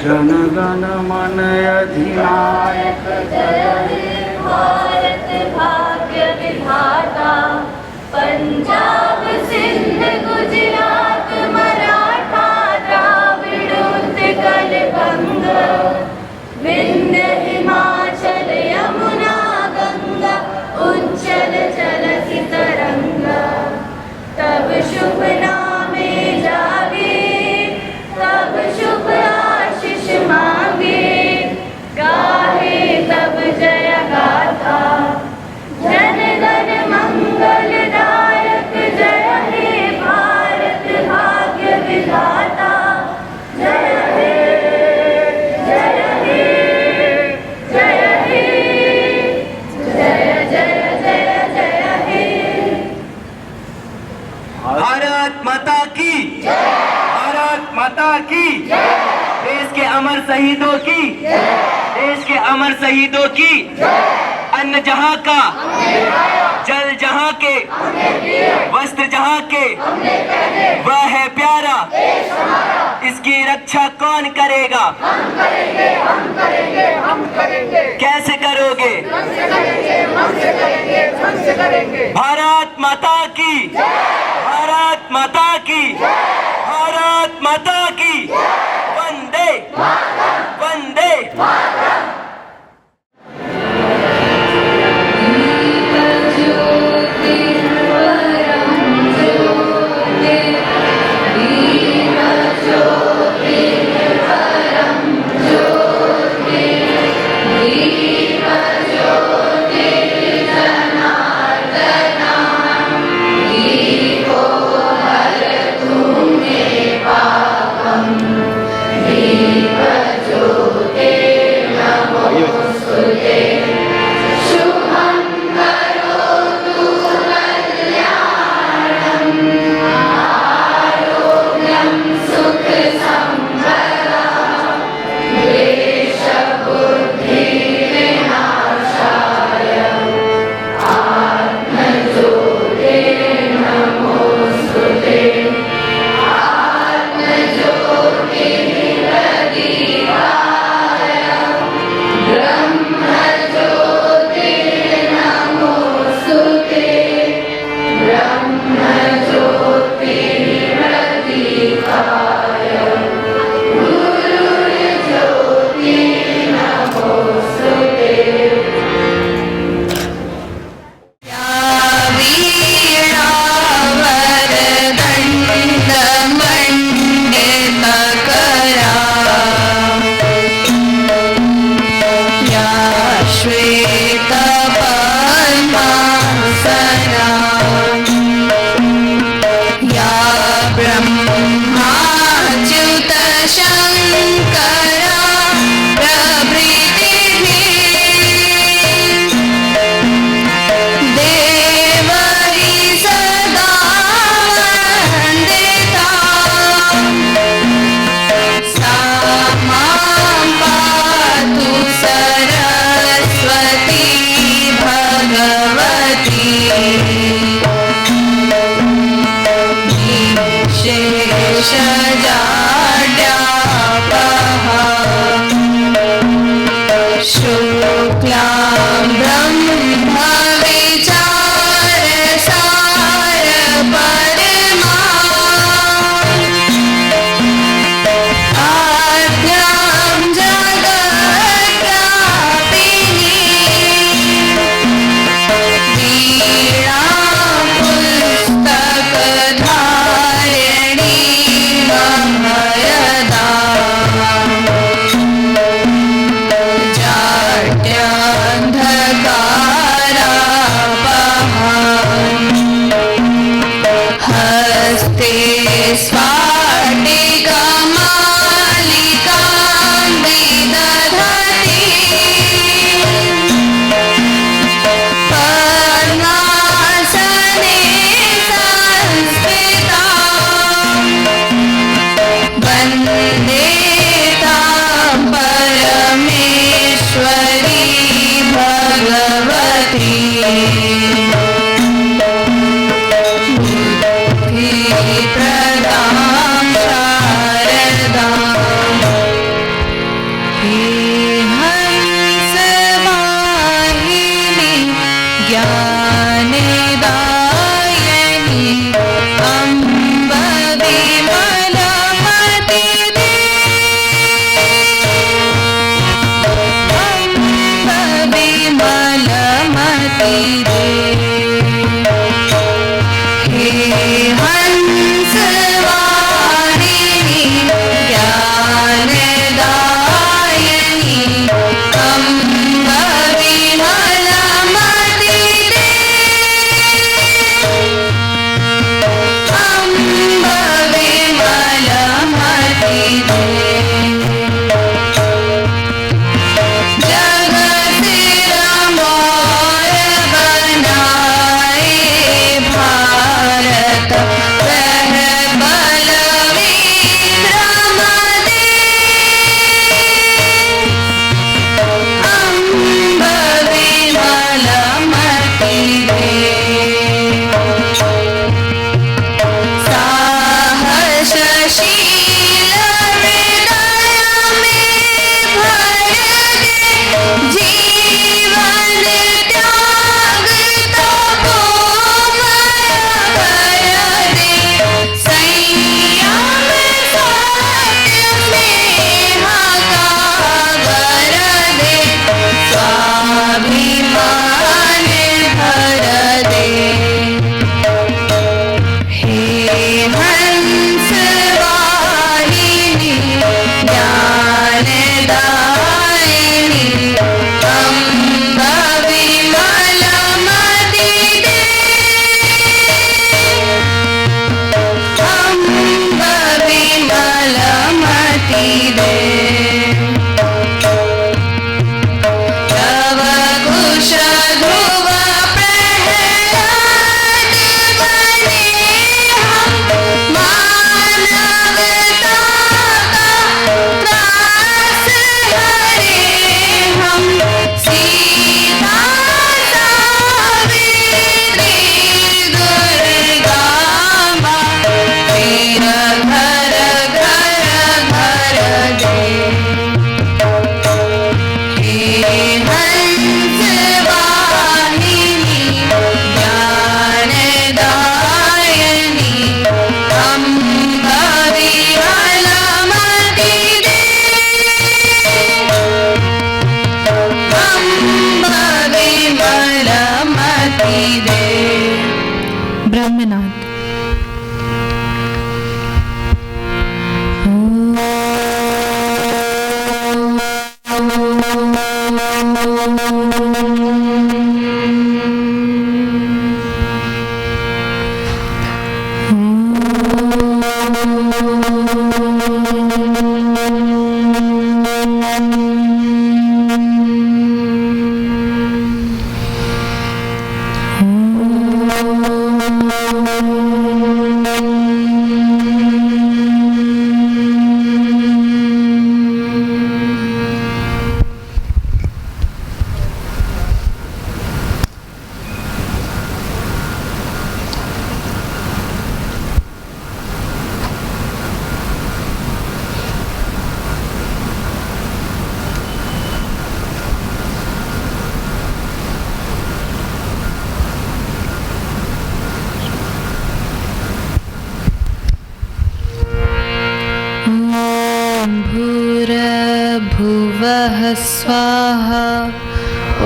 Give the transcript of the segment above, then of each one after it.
जन गण मन अधिनायक जय हे भारत भाग्य विधाता। पंजाब सिंध गुजरात मराठा द्राविड़ उत्कल बंग, विंध्य हिमाचल यमुना गंगा, उज्जल चलति तरंगा। तब शुभ नामे जागे, तब शुभ आशीष मांगे, गाहे तब जय गाथा। जन गण मंगलदायक जय हे भारत भाग्य विधाता। जय हे जय हे जय हे जय जय जय जय हे। भारत माता की जय, भारत माता की जय। देश के अमर शहीदों की जय, देश के अमर शहीदों की जय। अन्न जहां का जल जहां के, वस्त्र जहां के, वह है प्यारा। इसकी रक्षा कौन करेगा? हम करेंगे, हम करेंगे, हम करेंगे। कैसे करोगे? हमसे करेंगे, हमसे करेंगे, हमसे करेंगे। भारत माता की जय, भारत माता की जय, भारत माता की वंदे वंदे। पुस्तक धारिणी दे। हे हंस वाहिनी ज्ञानदायिनी अम्ब विमलमति दे। अम्ब विमलमति दे। ब्रह्मनाथ। भूर्भुवः स्वाहा। ॐ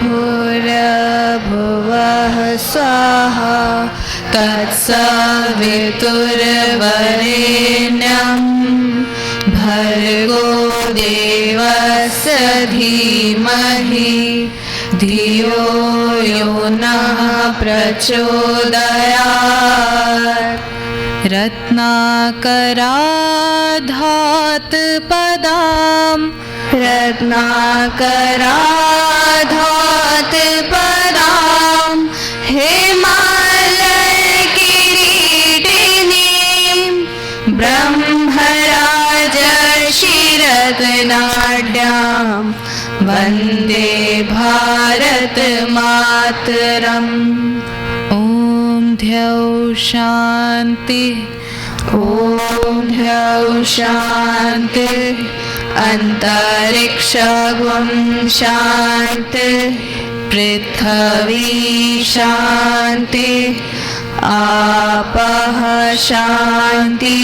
भूर्भुवः स्वाहा। तत्सवितुर्वरेण्यं भर्गो देवस्य धीमहि धियो यो नः प्रचोदयात्। रत्नाकराधात् पदां रत्नाकराधात् पदां हिमालयकिरीटिनीं ब्रह्मराजर्षिरत्नाढ्यां वन्दे भारत मातरम्। द्यौ शान्ति। ॐ द्यौ शान्ति। अन्तरिक्षगुं शान्ति। पृथ्वी शान्ति। आपः शान्ति।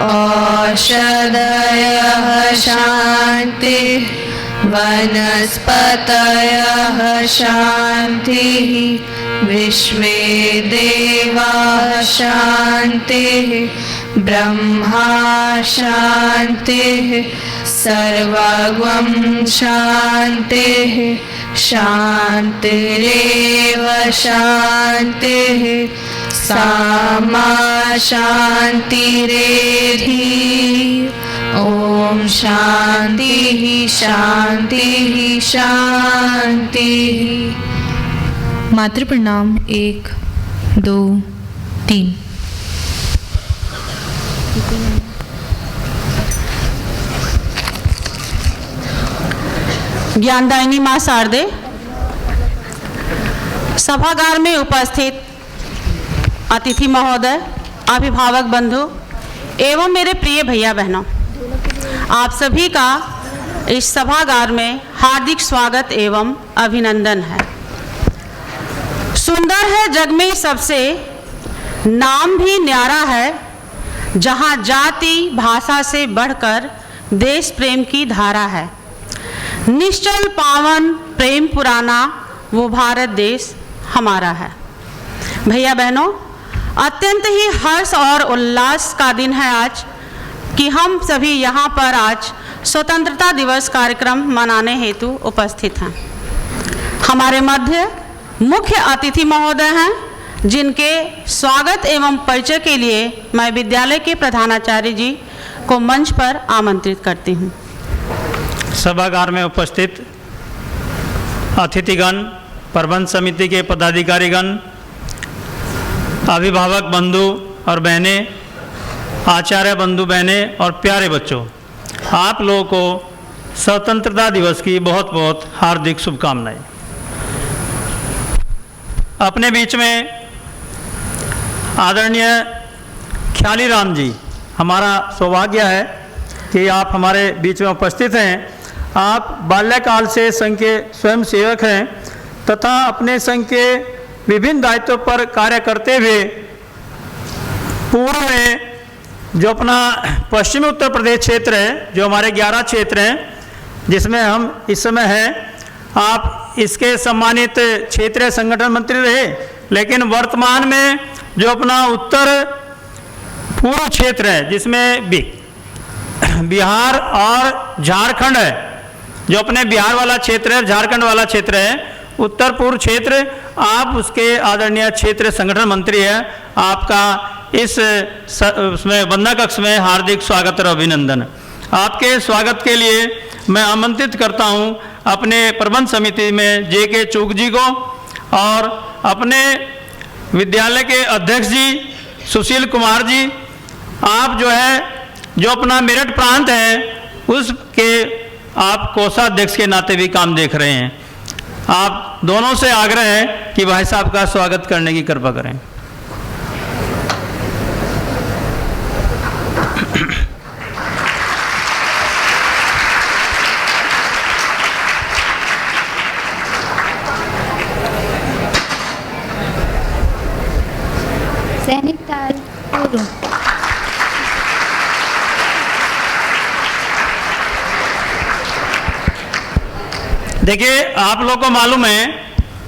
औषधयः शान्ति। वनस्पतयः शान्तिः विश्वे देवाः शान्तिः ब्रह्मा शान्तिः सर्वगं शान्तिः शान्तिरेव शान्तिः सामा शान्तिरेधि ॐ शान्तिः शान्तिः शान्तिः। मातृ प्रणाम 1 2 3। ज्ञानदायिनी मां शारदे, सभागार में उपस्थित अतिथि महोदय, अभिभावक बंधु एवं मेरे प्रिय भैया बहनों, आप सभी का इस सभागार में हार्दिक स्वागत एवं अभिनंदन है। सुंदर है जग में सबसे, नाम भी न्यारा है, जहां जाति भाषा से बढ़कर देश प्रेम की धारा है। निश्चल पावन प्रेम पुराना वो भारत देश हमारा है। भैया बहनों, अत्यंत ही हर्ष और उल्लास का दिन है आज कि हम सभी यहाँ पर आज स्वतंत्रता दिवस कार्यक्रम मनाने हेतु उपस्थित हैं। हमारे मध्य मुख्य अतिथि महोदय हैं, जिनके स्वागत एवं परिचय के लिए मैं विद्यालय के प्रधानाचार्य जी को मंच पर आमंत्रित करती हूँ। सभागार में उपस्थित अतिथिगण, प्रबंध समिति के पदाधिकारीगण, अभिभावक बंधु और बहनें, आचार्य बंधु बहनें और प्यारे बच्चों, आप लोगों को स्वतंत्रता दिवस की बहुत बहुत हार्दिक शुभकामनाएं। अपने बीच में आदरणीय ख्याली राम जी, हमारा सौभाग्य है कि आप हमारे बीच में उपस्थित हैं। आप बाल्यकाल से संघ के स्वयं सेवक हैं तथा अपने संघ के विभिन्न दायित्वों पर कार्य करते हुए पूर्व में जो अपना पश्चिमी उत्तर प्रदेश क्षेत्र है, जो हमारे 11 क्षेत्र हैं जिसमें हम इस समय हैं, आप इसके सम्मानित क्षेत्रीय संगठन मंत्री रहे, लेकिन वर्तमान में जो अपना उत्तर पूर्व क्षेत्र है जिसमें बिहार और झारखंड है, जो अपने बिहार वाला क्षेत्र है, झारखंड वाला क्षेत्र है, उत्तर पूर्व क्षेत्र, आप उसके आदरणीय क्षेत्र संगठन मंत्री हैं। आपका इस उसमें वंदना कक्ष में हार्दिक स्वागत और अभिनंदन। आपके स्वागत के लिए मैं आमंत्रित करता हूं अपने प्रबंध समिति में JK चूक जी को और अपने विद्यालय के अध्यक्ष जी सुशील कुमार जी। आप जो अपना मेरठ प्रांत है उसके आप कोषाध्यक्ष के नाते भी काम देख रहे हैं। आप दोनों से आग्रह है कि भाई साहब का स्वागत करने की कृपा करें। सैनिक ताल पूर्व। देखिए, आप लोग को मालूम है,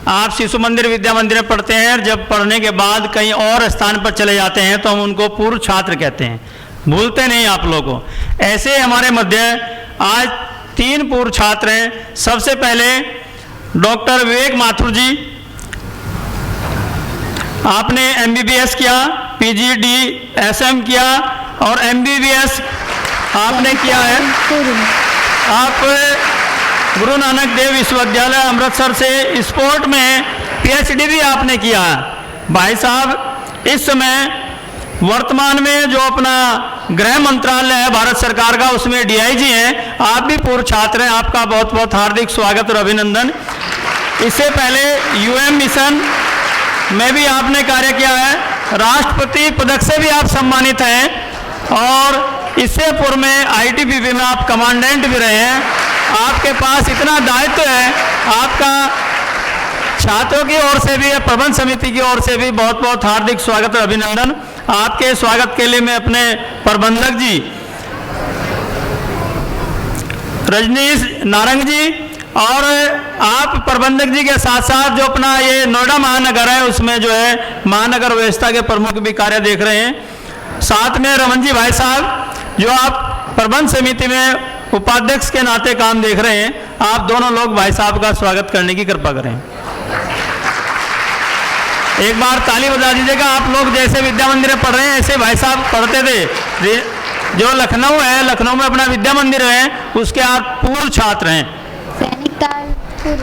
आप शिशु मंदिर विद्या मंदिर में पढ़ते हैं, जब पढ़ने के बाद कहीं और स्थान पर चले जाते हैं तो हम उनको पूर्व छात्र कहते हैं, भूलते नहीं आप लोगों को। ऐसे हमारे मध्य आज 3 पूर्व छात्र हैं। सबसे पहले डॉक्टर विवेक माथुर जी, आपने MBBS किया, PGD SM किया और MBBS आपने किया है। आप गुरु नानक देव विश्वविद्यालय अमृतसर से स्पोर्ट में PhD भी आपने किया है। भाई साहब इस समय वर्तमान में जो अपना गृह मंत्रालय है भारत सरकार का, उसमें DIG हैं। आप भी पूर्व छात्र हैं, आपका बहुत बहुत हार्दिक स्वागत और अभिनंदन। इससे पहले UM मिशन में भी आपने कार्य किया है, राष्ट्रपति पदक से भी आप सम्मानित हैं और इससे पूर्व में ITBP में आप कमांडेंट भी रहे हैं। आपके पास इतना दायित्व है, आपका छात्रों की ओर से भी, प्रबंध समिति की ओर से भी बहुत बहुत हार्दिक स्वागत और अभिनंदन। आपके स्वागत के लिए मैं अपने प्रबंधक जी रजनीश नारंग जी, और आप प्रबंधक जी के साथ साथ जो अपना ये नोएडा महानगर है उसमें जो है महानगर व्यवस्था के प्रमुख भी कार्य देख रहे हैं। साथ में रमन जी भाई साहब जो आप प्रबंध समिति में उपाध्यक्ष के नाते काम देख रहे हैं, आप दोनों लोग भाई साहब का स्वागत करने की कृपा करें। एक बार ताली बजा दीजिएगा। आप लोग जैसे विद्या मंदिर में पढ़ रहे हैं ऐसे भाई साहब पढ़ते थे। जो लखनऊ है, लखनऊ में अपना विद्या मंदिर है, उसके आप पूर्व छात्र हैं। सैनिक ताल पूर्व।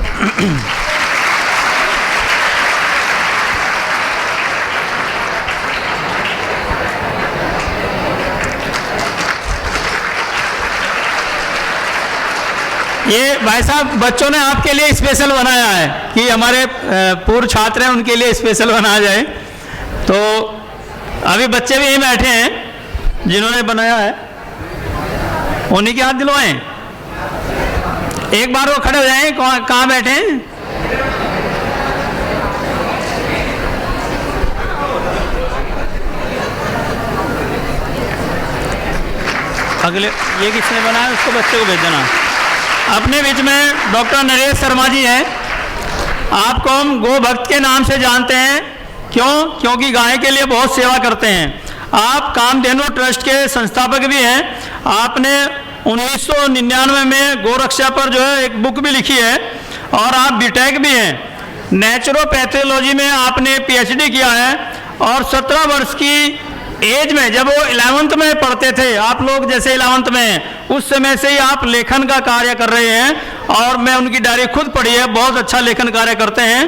ये भाई साहब बच्चों ने आपके लिए स्पेशल बनाया है कि हमारे पूर्व छात्र हैं उनके लिए स्पेशल बनाया जाए। तो अभी बच्चे भी यहीं बैठे हैं जिन्होंने बनाया है, उन्हीं के हाथ दिलवाएं। एक बार वो खड़े हो जाएं। कहाँ बैठे हैं? अगले ये किसने बनाया उसको बच्चे को भेज देना। अपने बीच में डॉक्टर नरेश शर्मा जी हैं। आपको हम गो भक्त के नाम से जानते हैं। क्यों? क्योंकि गाय के लिए बहुत सेवा करते हैं। आप कामधेनु ट्रस्ट के संस्थापक भी हैं। आपने 1999 में गोरक्षा पर जो है एक बुक भी लिखी है, और आप बीटेक भी हैं। नेचुरोपैथोलॉजी में आपने पीएचडी किया है, और 17 वर्ष की एज में जब वो 11th में पढ़ते थे, आप लोग जैसे 11th में, उस समय से ही आप लेखन का कार्य कर रहे हैं। और मैं उनकी डायरी खुद पढ़ी है, बहुत अच्छा लेखन कार्य करते हैं।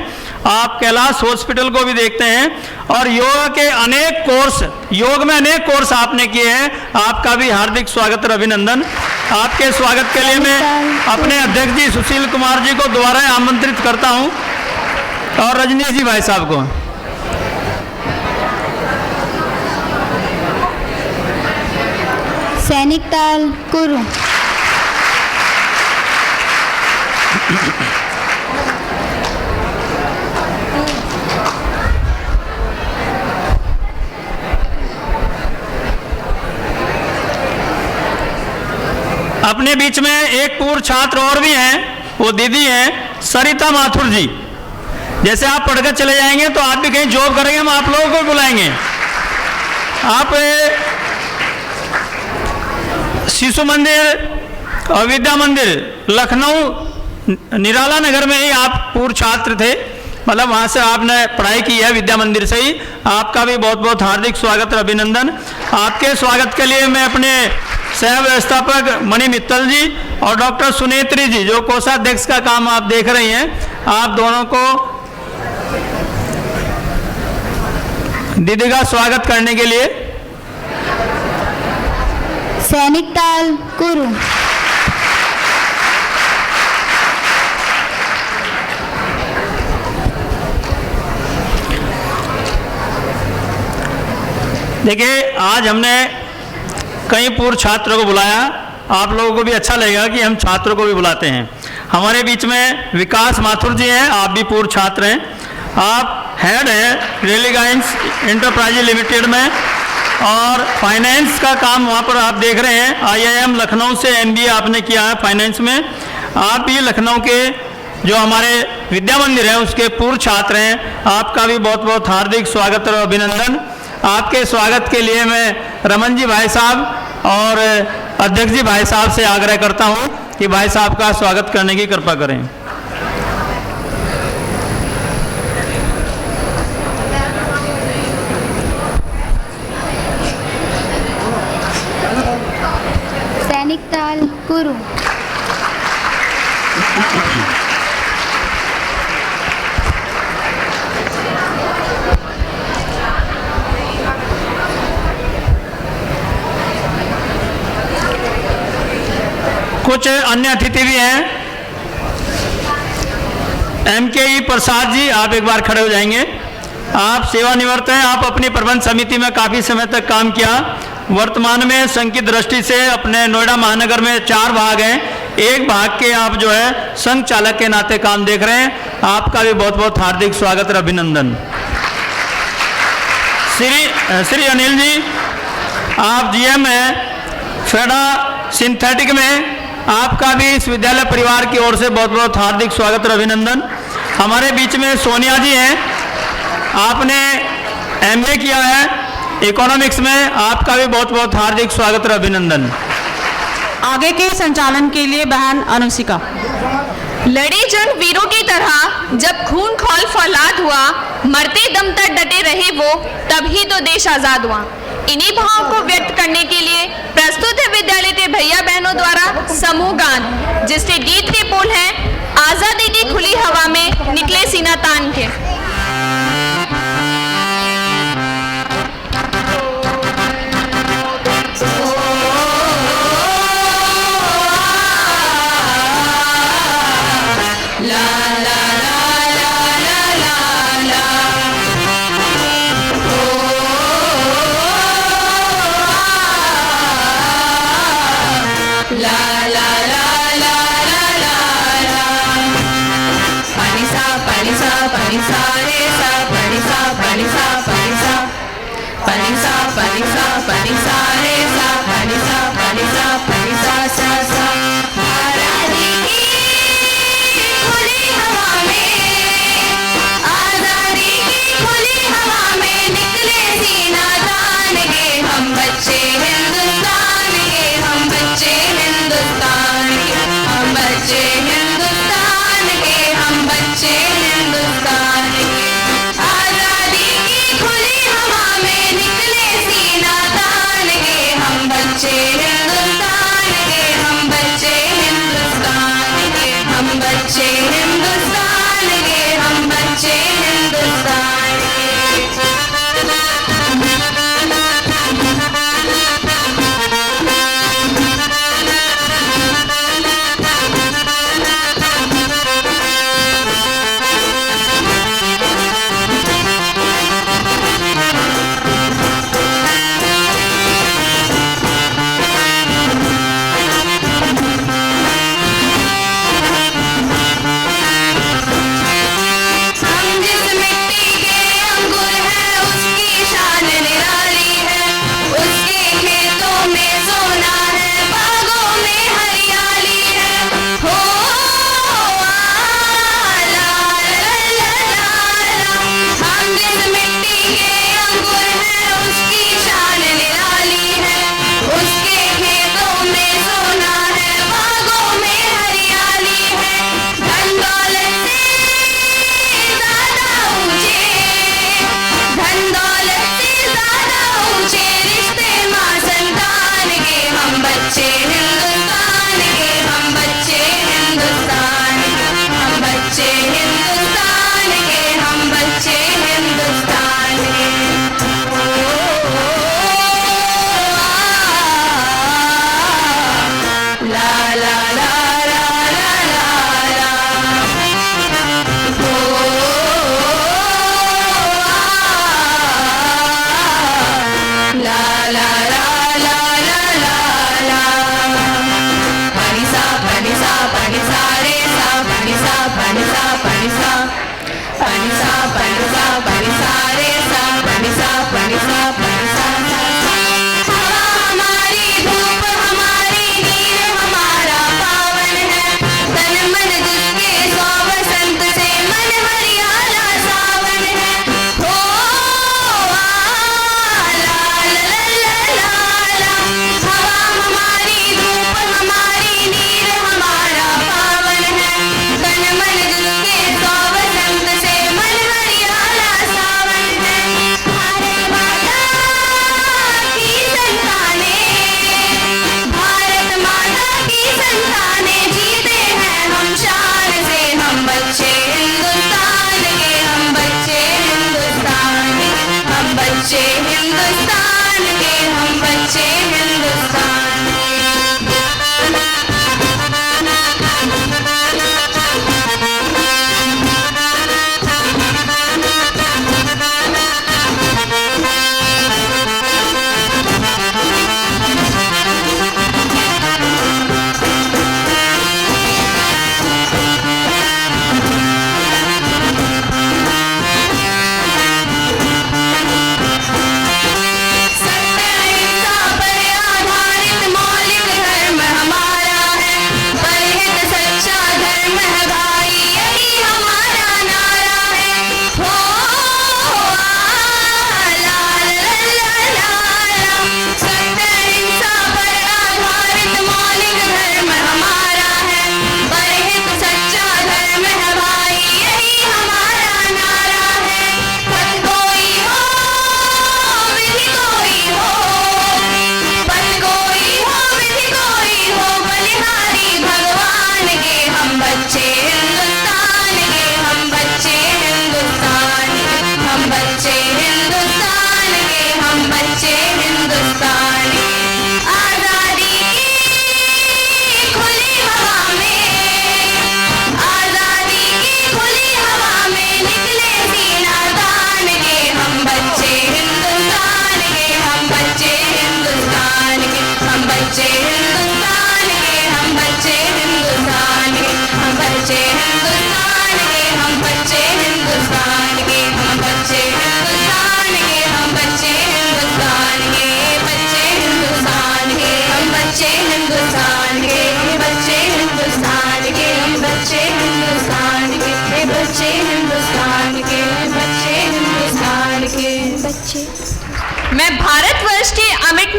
आप कैलाश हॉस्पिटल को भी देखते हैं, और योग के अनेक कोर्स, योग में अनेक कोर्स आपने किए हैं। आपका भी हार्दिक स्वागत और अभिनंदन। आपके स्वागत के लिए मैं अपने अध्यक्ष जी सुशील कुमार जी को दोबारा आमंत्रित करता हूं, और रजनीश जी भाई साहब को। सैनिक ताल कुरु। अपने बीच में एक पूर्व छात्र और भी हैं, वो दीदी हैं सरिता माथुर जी। जैसे आप पढ़कर चले जाएंगे तो आप भी कहीं जॉब करेंगे, हम आप लोगों को भी बुलाएंगे। आप शिशु मंदिर और विद्या मंदिर लखनऊ निराला नगर में ही आप पूर्व छात्र थे, मतलब वहाँ से आपने पढ़ाई की है विद्या मंदिर से ही। आपका भी बहुत बहुत हार्दिक स्वागत और अभिनंदन। आपके स्वागत के लिए मैं अपने सह व्यवस्थापक मणि मित्तल जी और डॉक्टर सुनेत्री जी, जो कोषाध्यक्ष का काम आप देख रही हैं, आप दोनों को दीदी का स्वागत करने के लिए। सैनिक ताल कुरु। देखिए, आज हमने कई पूर्व छात्रों को बुलाया। आप लोगों को भी अच्छा लगेगा कि हम छात्रों को भी बुलाते हैं। हमारे बीच में विकास माथुर जी हैं, आप भी पूर्व छात्र हैं। आप हेड हैं रेलिगाइंस इंटरप्राइज लिमिटेड में, और फाइनेंस का काम वहाँ पर आप देख रहे हैं। IIM लखनऊ से MBA आपने किया है फाइनेंस में। आप भी लखनऊ के जो हमारे विद्या मंदिर है उसके पूर्व छात्र हैं। आपका भी बहुत बहुत हार्दिक स्वागत और अभिनंदन। आपके स्वागत के लिए मैं रमन जी भाई साहब और अध्यक्ष जी भाई साहब से आग्रह करता हूँ कि भाई साहब का स्वागत करने की कृपा करें। सैनिक ताल कुरु। कुछ अन्य अतिथि भी हैं। MKE प्रसाद जी, आप एक बार खड़े हो जाएंगे। आप सेवानिवृत्त हैं। आप अपनी प्रबंध समिति में काफ़ी समय तक काम किया। वर्तमान में संघ की दृष्टि से अपने नोएडा महानगर में 4 भाग हैं, एक भाग के आप जो है संघ चालक के नाते काम देख रहे हैं। आपका भी बहुत बहुत हार्दिक स्वागत और अभिनंदन। श्री अनिल जी, आप GM हैं फेडा सिंथेटिक में, आपका भी इस विद्यालय परिवार की ओर से बहुत बहुत हार्दिक स्वागत और अभिनंदन। हमारे बीच में सोनिया जी हैं, आपने एमए किया है इकोनॉमिक्स में, आपका भी बहुत बहुत हार्दिक स्वागत और अभिनंदन। आगे के संचालन के लिए बहन अनुशिका। लड़े जंग वीरों की तरह जब खून खौल फौलाद हुआ, मरते दम तक डटे रहे वो, तभी तो देश आजाद हुआ। इन्हीं भावों को व्यक्त करने के लिए प्रस्तुत है विद्यालय के भैया बहनों द्वारा समूह गान, जिसके गीत के बोल हैं आजादी की खुली हवा में निकले सीना तान के।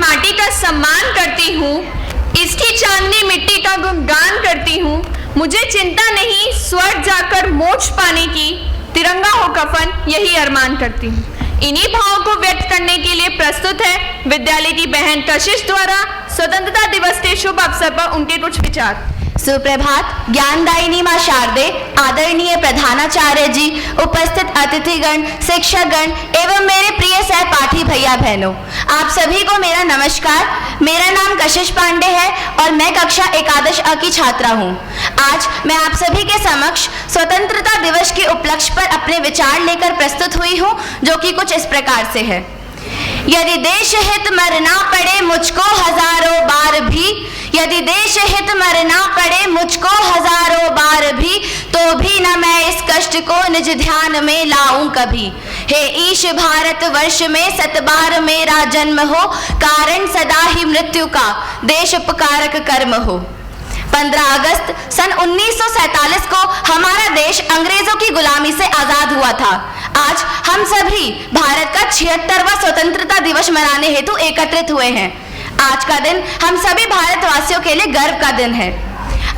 माटी का सम्मान करती हूँ, इसकी चांदनी मिट्टी का गुणगान करती हूँ। मुझे चिंता नहीं स्वर्ग जाकर मोक्ष पाने की, तिरंगा हो कफन यही अरमान करती हूँ। इन्हीं भावों को व्यक्त करने के लिए प्रस्तुत है विद्यालय की बहन कशिश द्वारा स्वतंत्रता दिवस के शुभ अवसर पर उनके कुछ विचार। सुप्रभात। ज्ञानदायिनी मां शारदे, आदरणीय प्रधानाचार्य जी, उपस्थित अतिथिगण, शिक्षकगण एवं मेरे प्रिय सहपाठी भैया बहनों, आप सभी को मेरा नमस्कार। मेरा नाम कशिश पांडे है और मैं कक्षा एकादश अ की छात्रा हूँ। आज मैं आप सभी के समक्ष स्वतंत्रता दिवस के उपलक्ष्य पर अपने विचार लेकर प्रस्तुत हुई हूँ, जो कि कुछ इस प्रकार से है। यदि देश हित मरना पड़े मुझको हजारों बार भी, यदि देश हित मरना पड़े मुझको हजारों बार भी, तो भी न मैं इस कष्ट को निज ध्यान में लाऊं कभी। हे ईश भारत वर्ष में सतबार मेरा जन्म हो, कारण सदा ही मृत्यु का देश उपकारक कर्म हो। 15 अगस्त सन 1947 को हमारा देश अंग्रेजों की गुलामी से आजाद हुआ था। आज हम सभी भारत का 76वां स्वतंत्रता दिवस मनाने हेतु एकत्रित हुए हैं। आज का दिन हम सभी भारतवासियों के लिए गर्व का दिन है।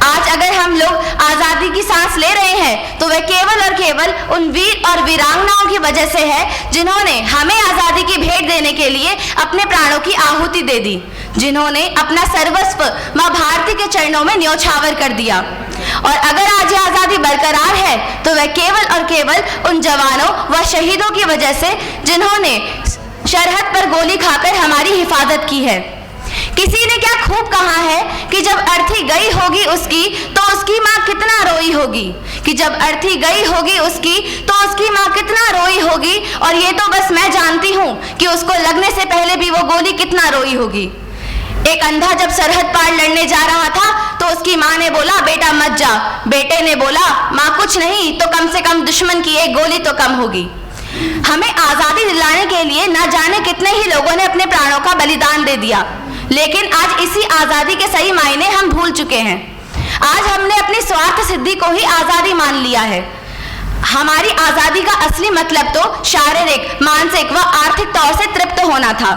आज अगर हम लोग आजादी की सांस ले रहे हैं तो वह केवल और केवल उन वीर और वीरांगनाओं की वजह से है, जिन्होंने हमें आजादी की भेंट देने के लिए अपने प्राणों की आहुति दे दी, जिन्होंने अपना सर्वस्व मां भारती के चरणों में न्योछावर कर दिया। और अगर आज यह आजादी बरकरार है तो वह केवल और केवल उन जवानों व शहीदों की वजह से, जिन्होंने सरहद पर गोली खाकर हमारी हिफाजत की है। किसी ने क्या खूब कहा है कि जब अर्थी गई होगी उसकी तो उसकी माँ कितना रोई होगी, कि जब अर्थी गई होगी उसकी तो उसकी माँ कितना रोई होगी, और ये तो बस मैं जानती हूँ कि उसको लगने से पहले भी वो गोली कितना रोई होगी। एक अंधा जब सरहद पार लड़ने जा रहा था तो उसकी माँ ने बोला, बेटा मत जा। बेटे ने बोला, माँ कुछ नहीं तो कम से कम दुश्मन की एक गोली तो कम होगी। हमें आजादी दिलाने के लिए न जाने कितने ही लोगों ने अपने प्राणों का बलिदान दे दिया, लेकिन आज इसी आजादी के सही मायने हम भूल चुके हैं। आज हमने अपनी स्वार्थ सिद्धि को ही आजादी मान लिया है। हमारी आजादी का असली मतलब तो शारीरिक, मानसिक व आर्थिक तौर से तृप्त होना था।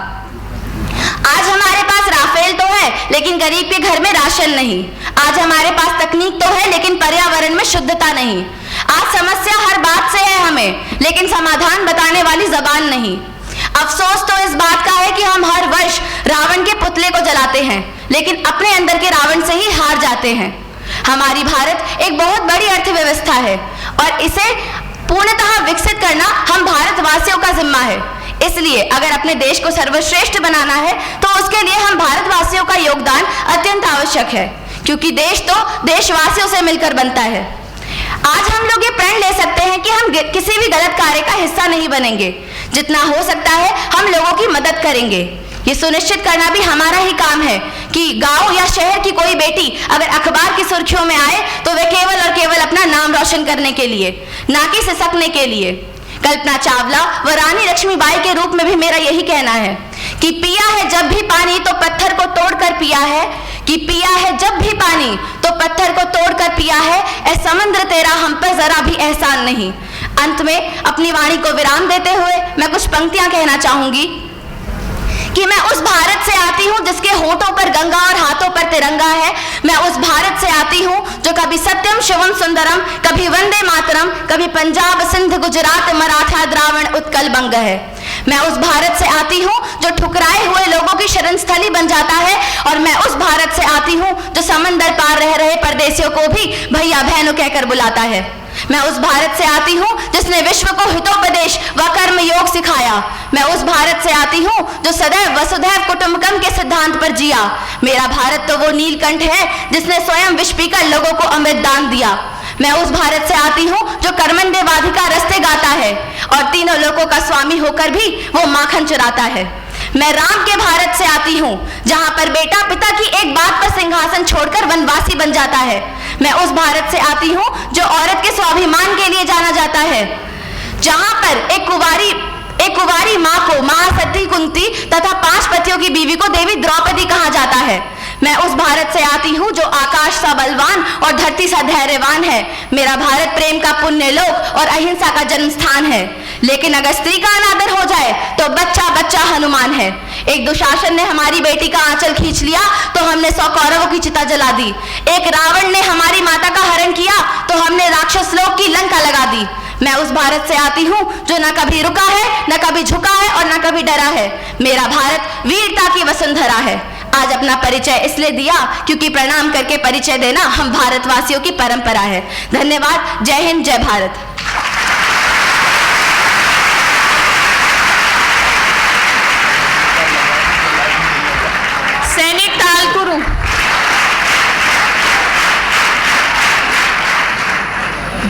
आज हमारे पास राफेल तो है लेकिन गरीब के घर में राशन नहीं। आज हमारे पास तकनीक तो है लेकिन पर्यावरण में शुद्धता नहीं। आज समस्या हर बात से है हमें, लेकिन समाधान बताने वाली जबान नहीं। अफसोस तो इस बात का है कि हम हर वर्ष रावण के पुतले को जलाते हैं, लेकिन अपने अंदर के रावण से ही हार जाते हैं। हमारी भारत एक बहुत बड़ी अर्थव्यवस्था है और इसे पूर्णतः विकसित करना हम भारतवासियों का जिम्मा है। इसलिए अगर अपने देश को सर्वश्रेष्ठ बनाना है तो उसके लिए हम भारतवासियों का योगदान अत्यंत आवश्यक है, क्योंकि देश तो देशवासियों से मिलकर बनता है। आज हम लोग ये प्रण ले सकते हैं कि हम किसी भी गलत कार्य का हिस्सा नहीं बनेंगे। जितना हो सकता है हम लोगों की मदद करेंगे। ये सुनिश्चित करना भी हमारा ही काम है कि गांव या शहर की कोई बेटी अगर अखबार की सुर्खियों में आए तो वे केवल और केवल अपना नाम रोशन करने के लिए, ना कि सिसकने के लिए। कल्पना चावला व रानी लक्ष्मीबाई के रूप में भी मेरा यही कहना है कि पिया है जब भी पानी तो पत्थर को तोड़कर पिया है, कि पिया है जब भी पानी तो पत्थर को तोड़कर पिया है, ऐ समुद्र तेरा हम पर जरा भी एहसान नहीं। अंत में अपनी वाणी को विराम देते हुए मैं कुछ पंक्तियां कहना चाहूंगी कि मैं उस भारत से आती हूँ जिसके होठों पर गंगा और हाथों पर तिरंगा है। मैं उस भारत से आती हूँ जो कभी सत्यम शिवम सुंदरम, कभी वंदे मातरम, कभी पंजाब सिंध गुजरात मराठा द्राविड़ उत्कल बंग है। मैं उस भारत से आती हूँ जो ठुकराए हुए लोगों की शरण स्थली बन जाता है, और मैं उस भारत से आती हूँ जो समंदर पार रह रहे परदेशियों को भी भैया बहनों कहकर बुलाता है। मैं उस भारत से आती हूँ जिसने विश्व को हितोपदेश व कर्म योग सिखाया। मैं उस भारत से आती हूँ जो सदैव वसुधैव कुटुंबकम के सिद्धांत पर जिया। मेरा भारत तो वो नीलकंठ है जिसने स्वयं विष पीकर लोगों को अमृत दान दिया। मैं उस भारत से आती हूँ जो कर्मण्यवाधिका रस्ते गाता है और तीनों लोगों का स्वामी होकर भी वो माखन चुराता है। मैं राम के भारत से आती हूँ जहाँ पर बेटा पिता की एक बात पर सिंहासन छोड़कर वनवासी बन जाता है। मैं उस भारत से आती हूँ जो औरत के स्वाभिमान के लिए जाना जाता है, जहाँ पर एक कुंवारी माँ को महासती कुंती तथा 5 पतियों की बीवी को देवी द्रौपदी कहा जाता है। मैं उस भारत से आती हूँ जो आकाश सा बलवान और धरती सा धैर्यवान है। मेरा भारत प्रेम का पुण्य लोक और अहिंसा का जन्म स्थान है। लेकिन अगर स्त्री का अनादर हो जाए तो बच्चा बच्चा हनुमान है। एक दुशासन ने हमारी बेटी का आंचल खींच लिया तो हमने 100 कौरवों की चिता जला दी। एक रावण ने हमारी माता का हरण किया तो हमने राक्षस लोक की लंका लगा दी। मैं उस भारत से आती हूँ जो न कभी रुका है, न कभी झुका है और न कभी डरा है। मेरा भारत वीरता की वसुंधरा है। आज अपना परिचय इसलिए दिया क्योंकि प्रणाम करके परिचय देना हम भारतवासियों की परंपरा है। धन्यवाद। जय हिंद, जय भारत। सैनिक ताल कुरु।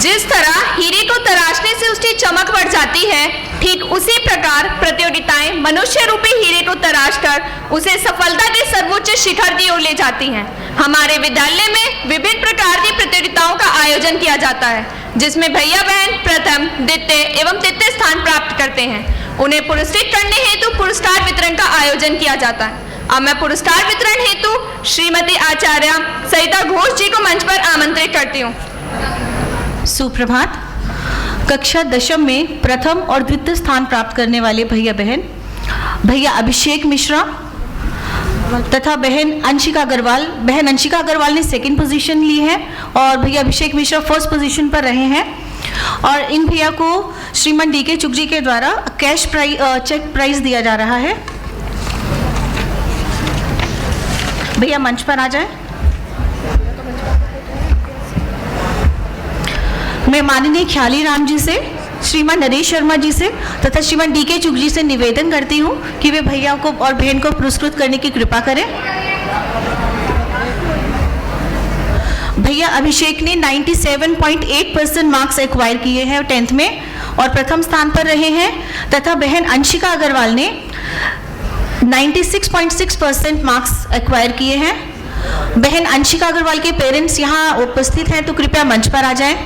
जिस तरह हीरे को तराशने से उसकी चमक बढ़ जाती है, ठीक उसी प्रकार प्रतियोगिताएं मनुष्य रूपी हीरे को तराशकर उसे सफलता के सर्वोच्च शिखर की ओर ले जाती हैं। हमारे विद्यालय में विभिन्न प्रकार की प्रतियोगिताओं का आयोजन किया जाता है, जिसमें भैया बहन प्रथम, द्वितीय एवं तृतीय स्थान प्राप्त करते हैं। उन्हें पुरस्कृत करने हेतु पुरस्कार वितरण का आयोजन किया जाता है। अब मैं पुरस्कार वितरण हेतु श्रीमती आचार्य सरिता घोष जी को मंच पर आमंत्रित करती हूँ। सुप्रभात। कक्षा दशम में प्रथम और द्वितीय स्थान प्राप्त करने वाले भैया बहन, भैया अभिषेक मिश्रा तथा बहन अंशिका अग्रवाल। बहन अंशिका अग्रवाल ने सेकंड पोजीशन ली है और भैया अभिषेक मिश्रा फर्स्ट पोजीशन पर रहे हैं। और इन भैया को श्रीमान डी के चुग जी के द्वारा कैश चेक प्राइज दिया जा रहा है। भैया मंच पर आ जाए। मैं माननीय ख्याली राम जी से, श्रीमान नरेश शर्मा जी से तथा श्रीमान डी के चुग जी से निवेदन करती हूँ कि वे भैया को और बहन को पुरस्कृत करने की कृपा करें। भैया अभिषेक ने 97.8% मार्क्स एक्वायर किए हैं 10th में और प्रथम स्थान पर रहे हैं, तथा बहन अंशिका अग्रवाल ने 96.6% मार्क्स एक्वायर किए हैं। बहन अंशिका अग्रवाल के पेरेंट्स यहाँ उपस्थित हैं तो कृपया मंच पर आ जाएं।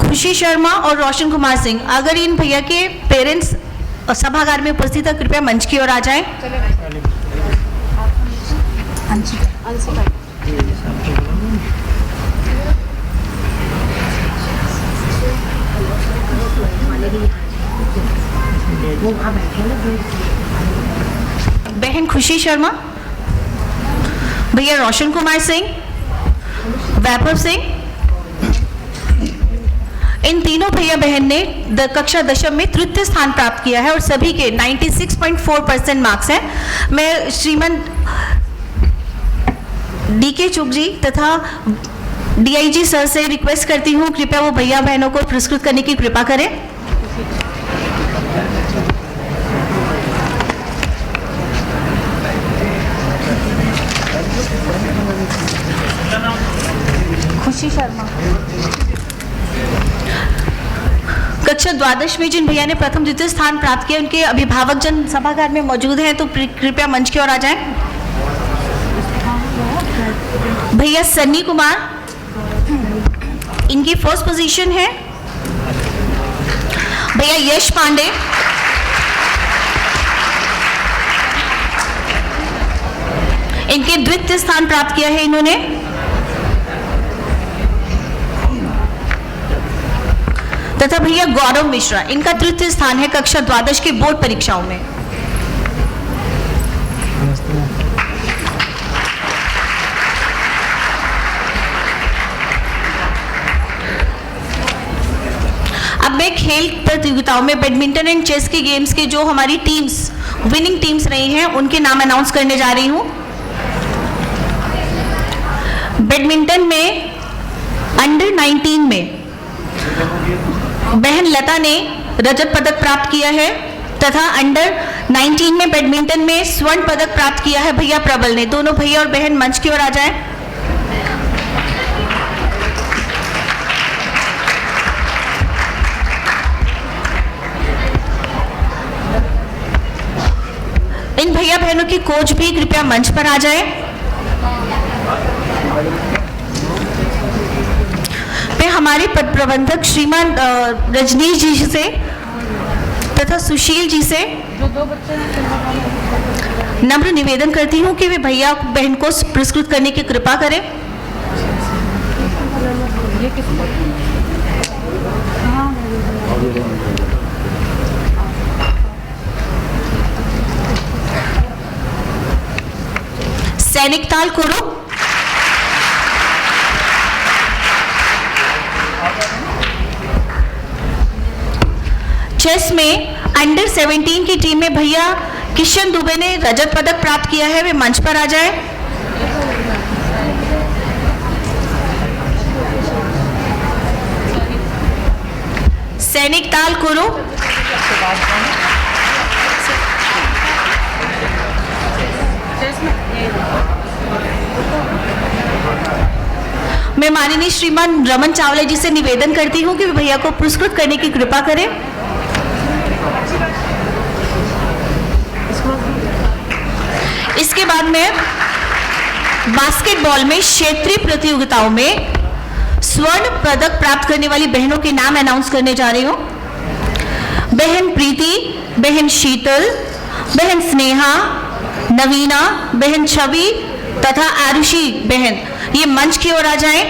खुशी शर्मा और रोशन कुमार सिंह, अगर इन भैया के पेरेंट्स सभागार में उपस्थित है कृपया मंच की ओर आ जाएं। बहन खुशी शर्मा, भैया रोशन कुमार सिंह, वैभव सिंह, इन तीनों भैया बहन ने कक्षा दशम में तृतीय स्थान प्राप्त किया है और सभी के 96.4% मार्क्स हैं। मैं श्रीमान डी के चुग जी तथा डीआईजी सर से रिक्वेस्ट करती हूँ कृपया वो भैया बहनों को पुरस्कृत करने की कृपा करें। खुशी शर्मा। कक्षा द्वादश में जिन भैया ने प्रथम द्वितीय स्थान प्राप्त किया उनके अभिभावक जन सभागार में मौजूद हैं तो कृपया मंच की ओर आ जाएं। भैया सन्नी कुमार, इनकी फर्स्ट पोजीशन है। भैया यश पांडे, इनके द्वितीय स्थान प्राप्त किया है इन्होंने। तथा भैया गौरव मिश्रा, इनका तृतीय स्थान है कक्षा द्वादश के बोर्ड परीक्षाओं में। अब मैं खेल प्रतियोगिताओं में बैडमिंटन एंड चेस के गेम्स के जो हमारी टीम्स विनिंग टीम्स रही हैं उनके नाम अनाउंस करने जा रही हूं। बैडमिंटन में अंडर 19 में बहन लता ने रजत पदक प्राप्त किया है तथा अंडर 19 में बैडमिंटन में स्वर्ण पदक प्राप्त किया है भैया प्रबल ने। दोनों भैया और बहन मंच की ओर आ जाएं। इन भैया बहनों की कोच भी कृपया मंच पर आ जाएं। मैं हमारे पद प्रबंधक श्रीमान रजनीश जी से तथा तथा सुशील जी से नम्र निवेदन करती हूँ कि वे भैया बहन को पुरस्कृत करने की कृपा करें। सैनिक ताल कुरु। चेस में अंडर 17 की टीम में भैया किशन दुबे ने रजत पदक प्राप्त किया है, वे मंच पर आ जाए। सैनिक ताल कुरु। मैं माननीय श्रीमान रमन चावला जी से निवेदन करती हूं कि वे भैया को पुरस्कृत करने की कृपा करें। इसके बाद में बास्केटबॉल में क्षेत्रीय प्रतियोगिताओं में स्वर्ण पदक प्राप्त करने वाली बहनों के नाम अनाउंस करने जा रही हूं। बहन प्रीति, बहन शीतल, बहन स्नेहा, नवीना, बहन छवि तथा आरुषि बहन ये मंच की ओर आ जाएं।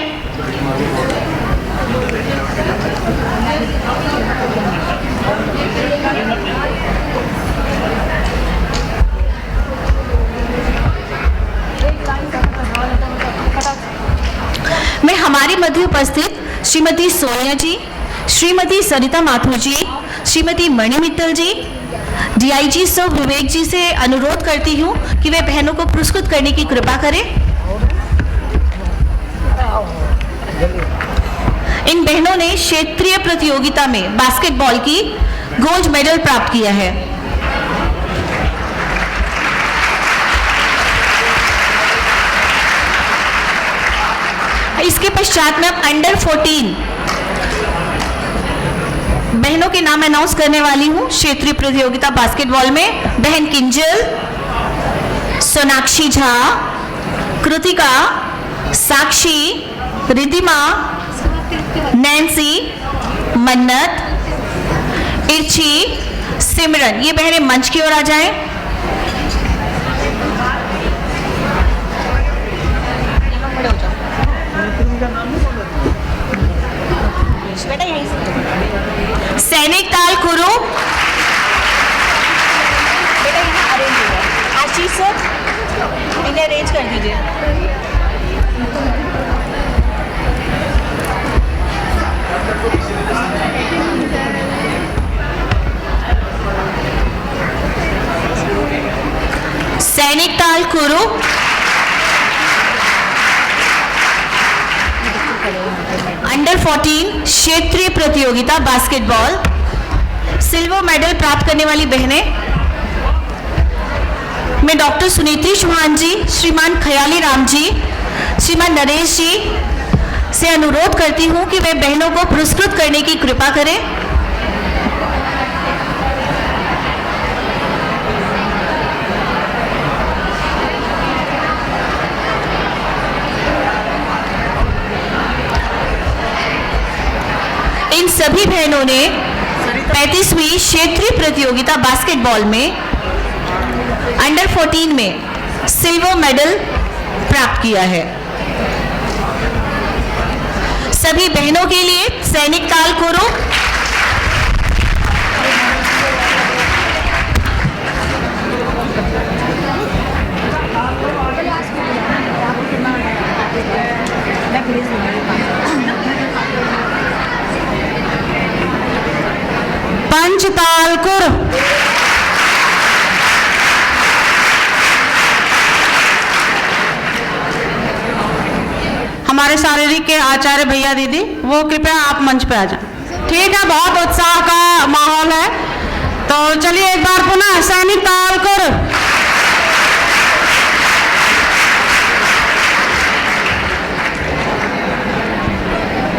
मैं हमारे मध्य उपस्थित श्रीमती सोनिया जी, श्रीमती सरिता माथुर जी, श्रीमती मणि मित्तल जी, डीआईजी सर विवेक जी से अनुरोध करती हूं कि वे बहनों को पुरस्कृत करने की कृपा करें। इन बहनों ने क्षेत्रीय प्रतियोगिता में बास्केटबॉल की गोल्ड मेडल प्राप्त किया है। इसके पश्चात में अब अंडर 14 बहनों के नाम अनाउंस करने वाली हूं। क्षेत्रीय प्रतियोगिता बास्केटबॉल में बहन किंजल, सोनाक्षी झा, कृतिका, साक्षी, रिद्धिमा, नैन्सी, मन्नत, इर्ची, सिमरन ये बहनें मंच की ओर आ जाएं। सैनिक ताल कुरु। बेटा यहाँ अरेंज हो गया। आशीष सर इन्हें अरेंज कर दीजिए। सैनिक ताल कुरु। अंडर 14 क्षेत्रीय प्रतियोगिता बास्केटबॉल सिल्वर मेडल प्राप्त करने वाली बहनें मैं डॉक्टर सुनीति चौहान जी, श्रीमान खयाली राम जी, श्रीमान नरेश जी से अनुरोध करती हूं कि वे बहनों को पुरस्कृत करने की कृपा करें। इन सभी बहनों ने 35वीं क्षेत्रीय प्रतियोगिता बास्केटबॉल में अंडर 14 में सिल्वर मेडल प्राप्त किया है। सभी बहनों के लिए सैनिक ताल कुरु। पंचताल कुर। हमारे शारीरिक के आचार्य भैया दीदी वो कृपया आप मंच पे आ जाएं। ठीक है, बहुत उत्साह का माहौल है, तो चलिए एक बार पुनः सैनिक ताल कुर।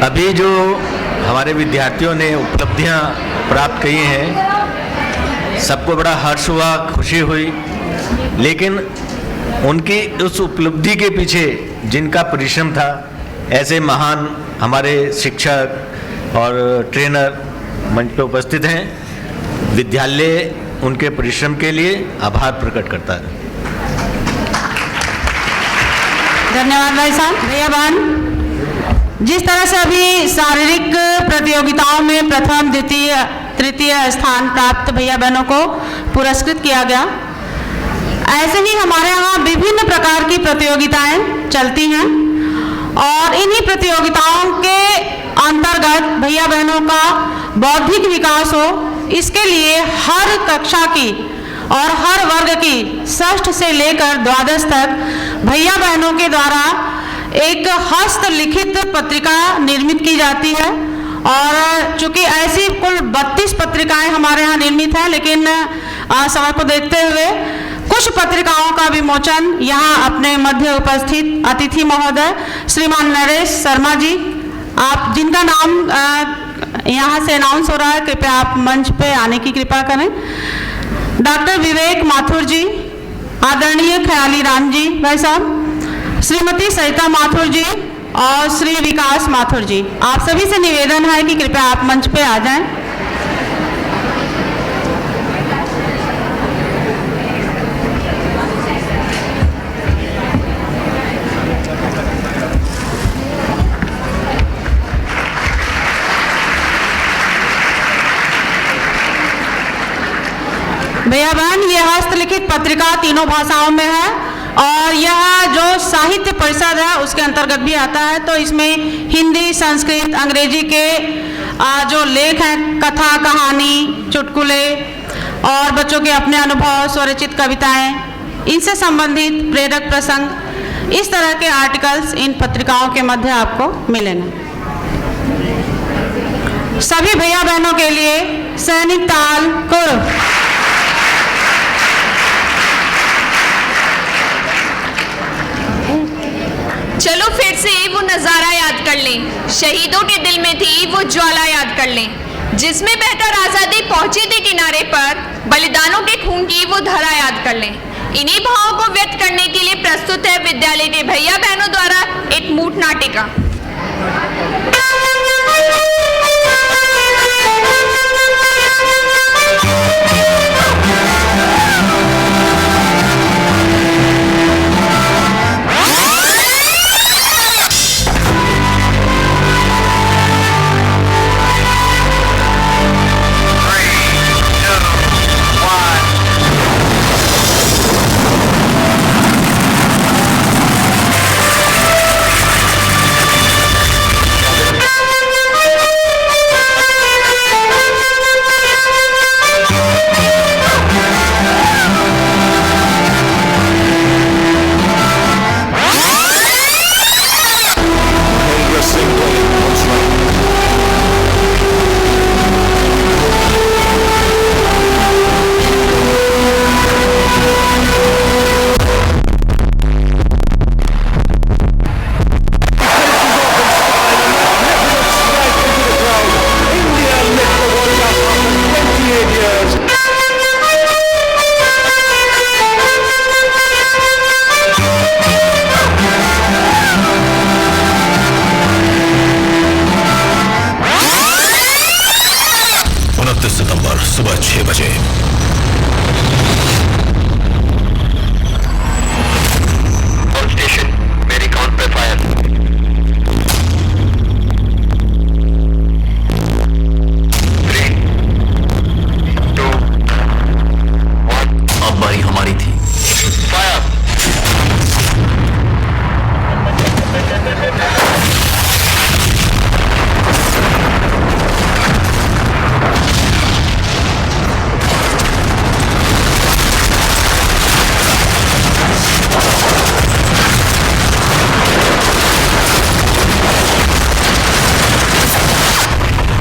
अभी जो हमारे विद्यार्थियों ने उपलब्धियां प्राप्त की हैं, सबको बड़ा हर्ष हुआ, खुशी हुई, लेकिन उनकी उस उपलब्धि के पीछे जिनका परिश्रम था, ऐसे महान हमारे शिक्षक और ट्रेनर मंच पे उपस्थित हैं। विद्यालय उनके परिश्रम के लिए आभार प्रकट करता है। धन्यवाद भाई साहब। भैया बहन, जिस तरह से अभी शारीरिक प्रतियोगिताओं में प्रथम, द्वितीय, तृतीय स्थान प्राप्त भैया बहनों को पुरस्कृत किया गया, ऐसे ही हमारे यहाँ विभिन्न प्रकार की प्रतियोगिताएं चलती हैं और इन्हीं प्रतियोगिताओं के अंतर्गत भैया बहनों का बौद्धिक विकास हो, इसके लिए हर कक्षा की और हर वर्ग की षष्ठ से लेकर द्वादश तक भैया बहनों के द्वारा एक हस्तलिखित पत्रिका निर्मित की जाती है। और चूंकि ऐसी कुल 32 पत्रिकाएं हमारे यहाँ निर्मित हैं, लेकिन समय को देखते हुए कुछ पत्रिकाओं का विमोचन यहाँ अपने मध्य उपस्थित अतिथि महोदय श्रीमान नरेश शर्मा जी, आप जिनका नाम यहाँ से अनाउंस हो रहा है, कृपया आप मंच पे आने की कृपा करें। डॉक्टर विवेक माथुर जी, आदरणीय ख्याली राम जी भाई साहब, श्रीमती सरिता माथुर जी और श्री विकास माथुर जी, आप सभी से निवेदन है कि कृपया आप मंच पे आ जाएं। भैया बहन, ये हस्तलिखित पत्रिका तीनों भाषाओं में है और यह जो साहित्य परिषद है उसके अंतर्गत भी आता है। तो इसमें हिंदी, संस्कृत, अंग्रेजी के जो लेख हैं, कथा, कहानी, चुटकुले और बच्चों के अपने अनुभव, स्वरचित कविताएं, इनसे संबंधित प्रेरक प्रसंग, इस तरह के आर्टिकल्स इन पत्रिकाओं के मध्य आपको मिलेंगे। सभी भैया बहनों के लिए सैनिक ताल कुर्ब। चलो फिर से वो नज़ारा याद कर लें, शहीदों के दिल में थी वो ज्वाला याद कर लें, जिसमें बहकर आज़ादी पहुंची थी किनारे पर, बलिदानों के खून की वो धरा याद कर लें। इन्हीं भावों को व्यक्त करने के लिए प्रस्तुत है विद्यालय के भैया बहनों द्वारा एक मूठ नाटिका। सुबह 6 बजे स्टेशन मेरी काउंट पे फायर। 3, 2, 1। अब बारी हमारी थी। फायर।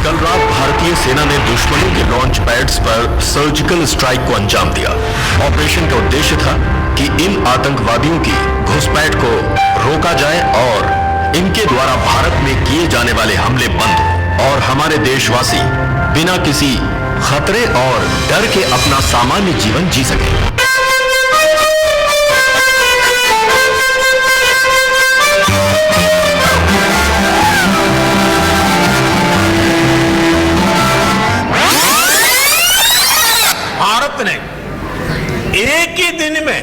कल रात भारतीय सेना ने दुश्मनों के लॉन्च पैड्स पर सर्जिकल स्ट्राइक को अंजाम दिया। ऑपरेशन का उद्देश्य था कि इन आतंकवादियों की घुसपैठ को रोका जाए और इनके द्वारा भारत में किए जाने वाले हमले बंद हो और हमारे देशवासी बिना किसी खतरे और डर के अपना सामान्य जीवन जी सके। भारत ने एक ही दिन में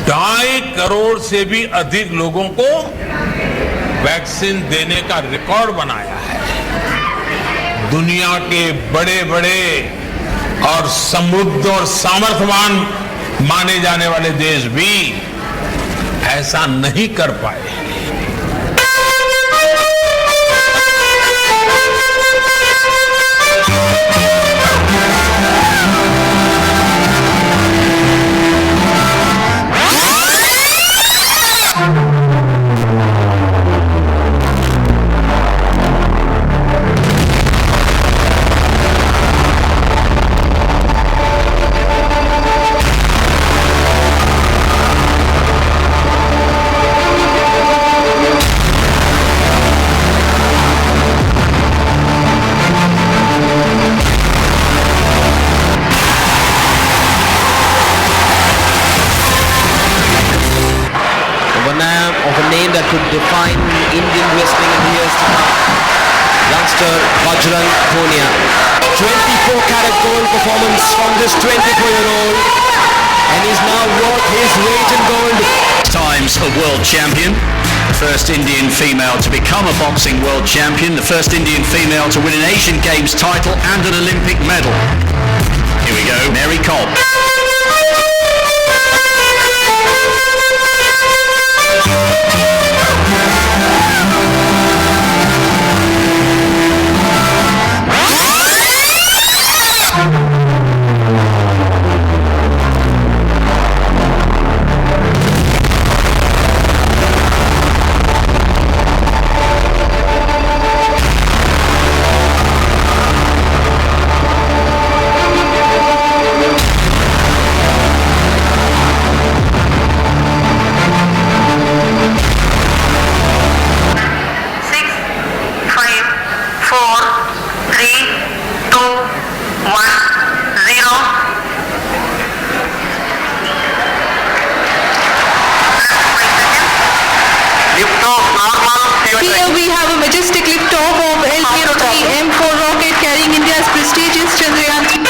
2.5 करोड़ से भी अधिक लोगों को वैक्सीन देने का रिकॉर्ड बनाया है। दुनिया के बड़े बड़े और समृद्ध और सामर्थ्यवान माने जाने वाले देश भी ऐसा नहीं कर पाए। That could define Indian wrestling in the years to come. Youngster Bajrang Punia. 24-karat gold performance from this 24-year-old, and he's now worth his weight in gold. Times a world champion, the first Indian female to become a boxing world champion, the first Indian female to win an Asian Games title and an Olympic medal. Here we go, Mary Cobb. Here we have a majestic liftoff of LP-3 M4 rocket carrying India's prestigious Chandrayaan 3.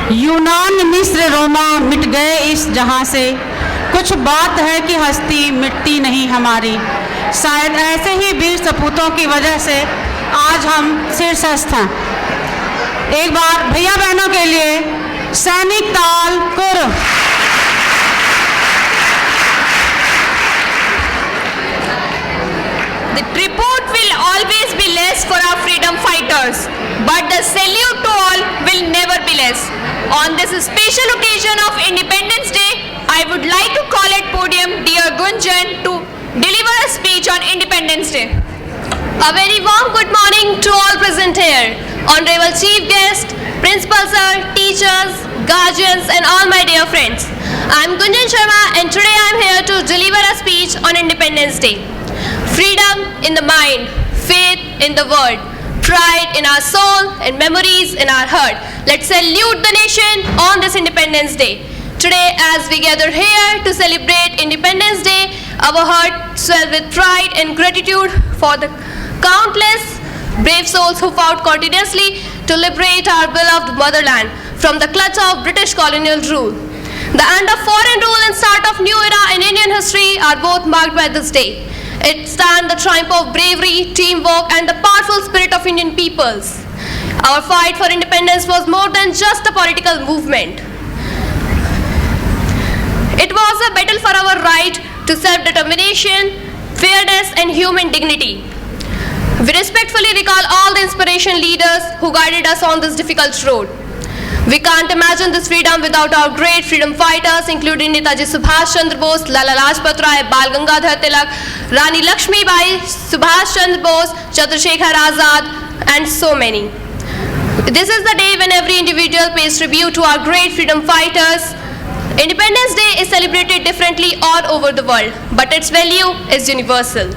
यूनान मिस्र रोमा मिट गए इस जहां से, कुछ बात है कि हस्ती मिटती नहीं हमारी। शायद ऐसे ही वीर सपूतों की वजह से आज हम शीर्षस्थ हैं। एक बार भैया बहनों के लिए सैनिक ताल कुर। The tribute will always be less for our freedom fighters, but the salute to all will never be less. On this special occasion of Independence Day, I would like to call at podium dear Gunjan to deliver a speech on Independence Day. A very warm good morning to all present here, Honorable Chief Guest, Principal Sir, teachers, guardians and all my dear friends. I am Gunjan Sharma and today I am here to deliver a speech on Independence Day. Freedom in the mind, faith in the word, pride in our soul and memories in our heart. Let's salute the nation on this Independence Day. Today as we gather here to celebrate Independence Day, our hearts swell with pride and gratitude for the countless brave souls who fought continuously to liberate our beloved motherland from the clutch of British colonial rule. The end of foreign rule and start of new era in Indian history are both marked by this day. It stands the triumph of bravery, teamwork and the powerful spirit of Indian peoples. Our fight for independence was more than just a political movement. It was a battle for our right to self-determination, fairness and human dignity. We respectfully recall all the inspiration leaders who guided us on this difficult road. We can't imagine this freedom without our great freedom fighters, including Netaji Subhash Chandra Bose, Lala Lajpat Rai, Bal Gangadhar Tilak, Rani Lakshmi Bai, Subhash Chandra Bose, Chandrasekhar Azad, and so many. This is the day when every individual pays tribute to our great freedom fighters. Independence Day is celebrated differently all over the world, but its value is universal.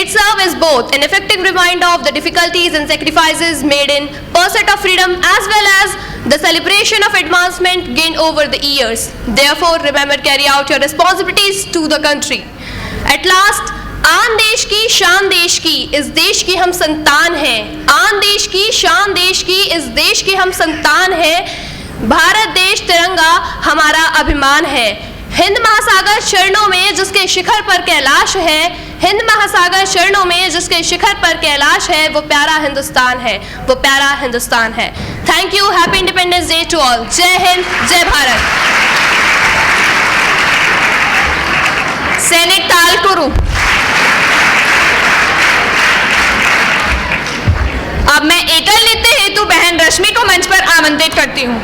It serves as both an effective reminder of the difficulties and sacrifices made in pursuit of freedom as well as the celebration of advancement gained over the years. Therefore, remember, carry out your responsibilities to the country. At last, आन देश की शान देश की, इस देश की हम संतान हैं। आन देश की शान देश की, इस देश की हम संतान हैं। भारत देश तिरंगा हमारा अभिमान है। हिंद महासागर चरणों में जिसके शिखर पर कैलाश है, हिंद महासागर चरणों में जिसके शिखर पर कैलाश है, वो प्यारा हिंदुस्तान है, वो प्यारा हिंदुस्तान है। Thank you. Happy independence day to all. जय हिंद, जय भारत। सैनिक ताल कुरु। अब मैं एकल नृत्य हेतु बहन रश्मि को मंच पर आमंत्रित करती हूँ।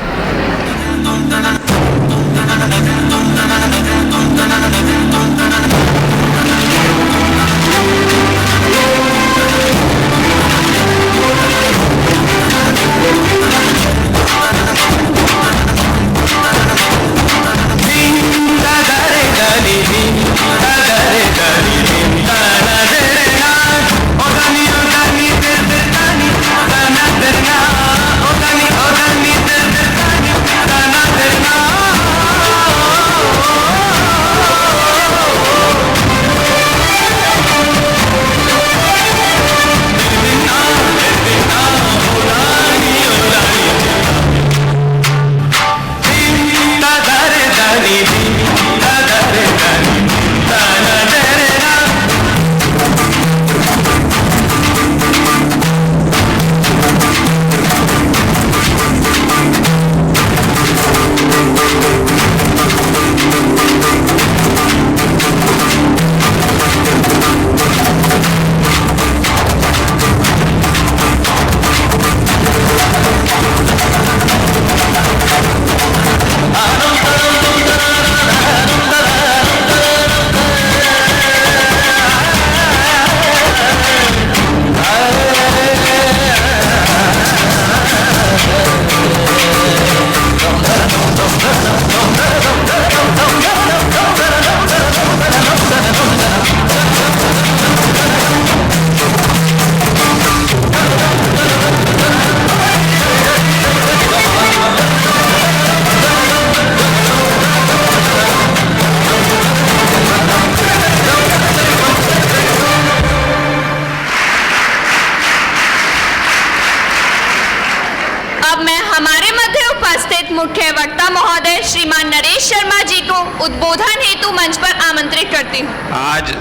मुख्य वक्ता महोदय श्रीमान नरेश शर्मा जी को उद्बोधन हेतु मंच पर आमंत्रित करती हूँ। आज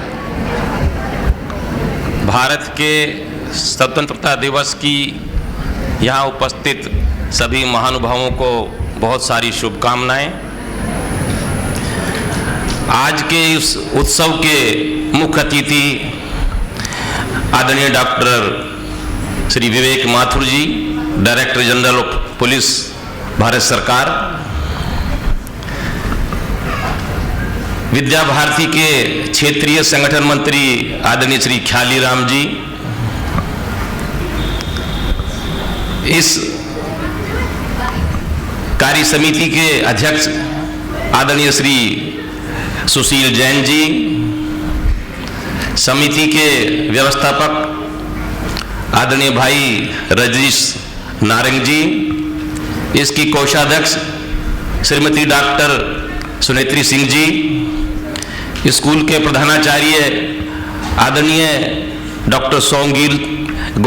भारत के स्वतंत्रता दिवस की यहाँ उपस्थित सभी महानुभावों को बहुत सारी शुभकामनाएं। आज के इस उत्सव के मुख्य अतिथि आदरणीय doctor Shri Vivek Mathur ji, director general of police Bharat सरकार, विद्या भारती के क्षेत्रीय संगठन मंत्री आदरणीय श्री ख्याली राम जी, इस कार्य समिति के अध्यक्ष आदरणीय श्री सुशील जैन जी, समिति के व्यवस्थापक आदरणीय भाई रजनीश नारंग जी, इसकी कोषाध्यक्ष श्रीमती डॉक्टर सुनेत्री सिंह जी, स्कूल के प्रधानाचार्य आदरणीय डॉक्टर सोमगीर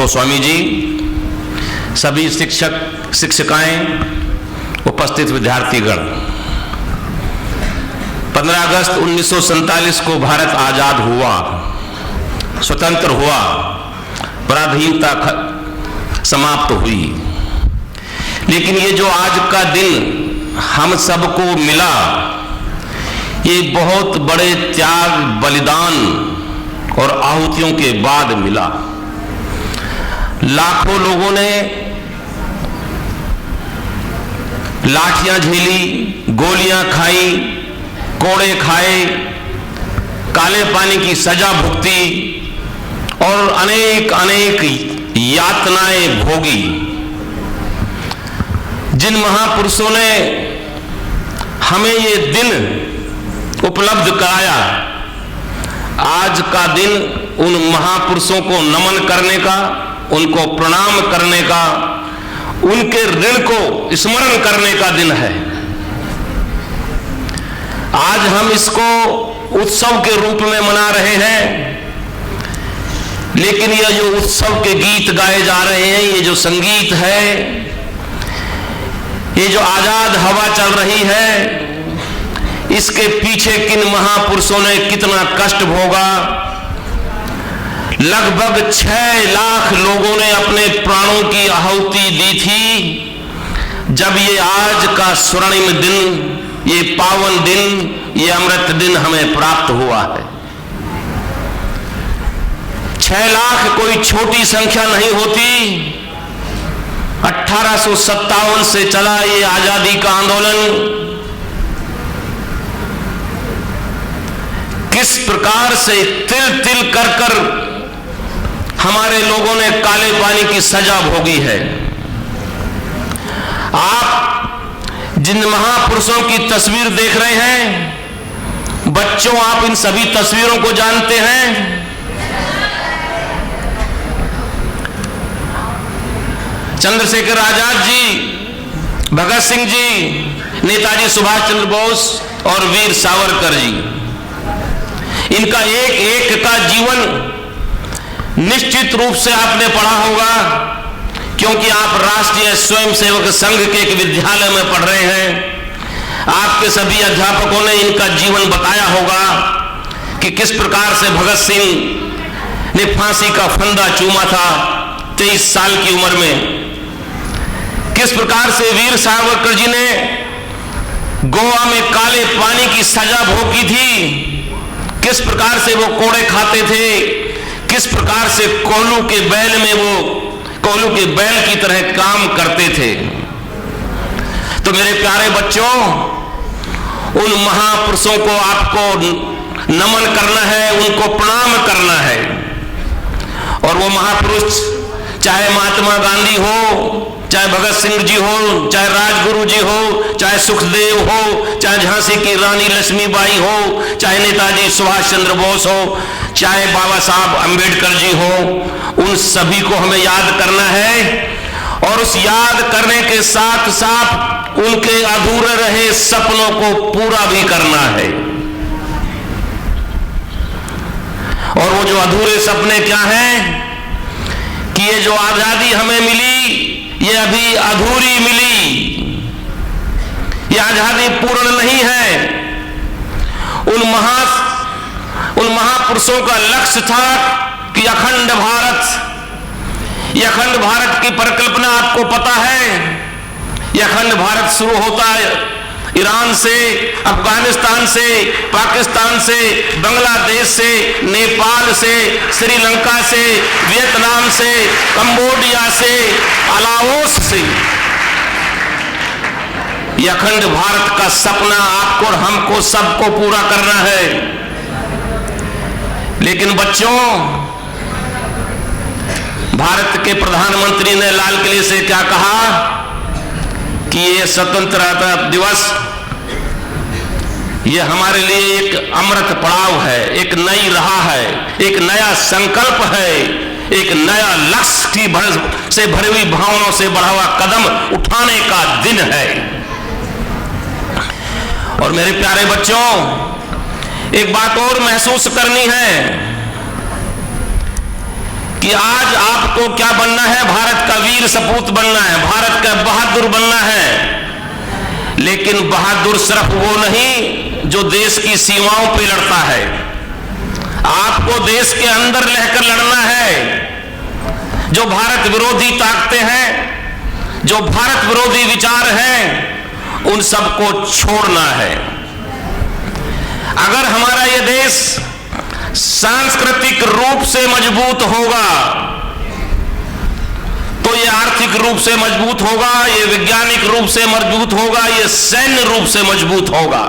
गोस्वामी जी, सभी शिक्षक शिक्षिकाएं, उपस्थित विद्यार्थीगण। 15 अगस्त 1947 को भारत आजाद हुआ, स्वतंत्र हुआ, पराधीनता समाप्त हुई। लेकिन ये जो आज का दिन हम सबको मिला, ये बहुत बड़े त्याग, बलिदान और आहुतियों के बाद मिला। लाखों लोगों ने लाठियां झेली, गोलियां खाई, कोड़े खाए, काले पानी की सजा भुगती और अनेक अनेक यातनाएं भोगी। जिन महापुरुषों ने हमें ये दिन उपलब्ध कराया, आज का दिन उन महापुरुषों को नमन करने का, उनको प्रणाम करने का, उनके ऋण को स्मरण करने का दिन है। आज हम इसको उत्सव के रूप में मना रहे हैं, लेकिन यह जो उत्सव के गीत गाए जा रहे हैं, ये जो संगीत है, ये जो आजाद हवा चल रही है, इसके पीछे किन महापुरुषों ने कितना कष्ट भोगा। लगभग 6 लाख लोगों ने अपने प्राणों की आहुति दी थी। जब ये आज का स्वर्णिम दिन, ये पावन दिन, ये अमृत दिन हमें प्राप्त हुआ है। 6 लाख कोई छोटी संख्या नहीं होती। 1857 से चला ये आजादी का आंदोलन। किस प्रकार से तिल तिल कर कर हमारे लोगों ने काले पानी की सजा भोगी है। आप जिन महापुरुषों की तस्वीर देख रहे हैं, बच्चों, आप इन सभी तस्वीरों को जानते हैं। चंद्रशेखर आजाद जी, भगत सिंह जी, नेताजी सुभाष चंद्र बोस और वीर सावरकर जी, इनका एक एक का जीवन निश्चित रूप से आपने पढ़ा होगा, क्योंकि आप राष्ट्रीय स्वयंसेवक संघ के एक विद्यालय में पढ़ रहे हैं। आपके सभी अध्यापकों ने इनका जीवन बताया होगा कि किस प्रकार से भगत सिंह ने फांसी का फंदा चूमा था 23 साल की उम्र में। किस प्रकार से वीर सावरकर जी ने गोवा में काले पानी की सजा भोगी थी। किस प्रकार से वो कोड़े खाते थे, किस प्रकार से कोल्हू के बैल में वो कोल्हू के बैल की तरह काम करते थे। तो मेरे प्यारे बच्चों, उन महापुरुषों को आपको नमन करना है, उनको प्रणाम करना है। और वो महापुरुष चाहे महात्मा गांधी हो, चाहे भगत सिंह जी हो, चाहे राजगुरु जी हो, चाहे सुखदेव हो, चाहे झांसी की रानी लक्ष्मीबाई हो, चाहे नेताजी सुभाष चंद्र बोस हो, चाहे बाबा साहब अंबेडकर जी हो, उन सभी को हमें याद करना है। और उस याद करने के साथ साथ उनके अधूरे रहे सपनों को पूरा भी करना है। और वो जो अधूरे सपने क्या हैं कि ये जो आजादी हमें मिली, ये अभी अधूरी मिली, ये आजादी पूर्ण नहीं है। उन महापुरुषों का लक्ष्य था कि अखंड भारत, ये अखंड भारत की परिकल्पना आपको पता है। ये अखंड भारत शुरू होता है ईरान से, अफगानिस्तान से, पाकिस्तान से, बांग्लादेश से, नेपाल से, श्रीलंका से, वियतनाम से, कंबोडिया से, लाओस से। यह अखंड भारत का सपना आपको और हमको सबको पूरा करना है। लेकिन बच्चों, भारत के प्रधानमंत्री ने लाल किले से क्या कहा कि ये स्वतंत्रता दिवस, ये हमारे लिए एक अमृत पड़ाव है, एक नई राह है, एक नया संकल्प है, एक नया लक्ष्य की से भरी हुई भावनाओं से बढ़ा हुआ कदम उठाने का दिन है। और मेरे प्यारे बच्चों, एक बात और महसूस करनी है कि आज आपको क्या बनना है, भारत का वीर सपूत बनना है, भारत का बहादुर बनना है। लेकिन बहादुर सिर्फ वो नहीं जो देश की सीमाओं पे लड़ता है, आपको देश के अंदर रहकर लड़ना है। जो भारत विरोधी ताकतें हैं, जो भारत विरोधी विचार हैं, उन सबको छोड़ना है। अगर हमारा यह देश सांस्कृतिक रूप से मजबूत होगा तो ये आर्थिक रूप से मजबूत होगा, ये वैज्ञानिक रूप से मजबूत होगा, ये सैन्य रूप से मजबूत होगा।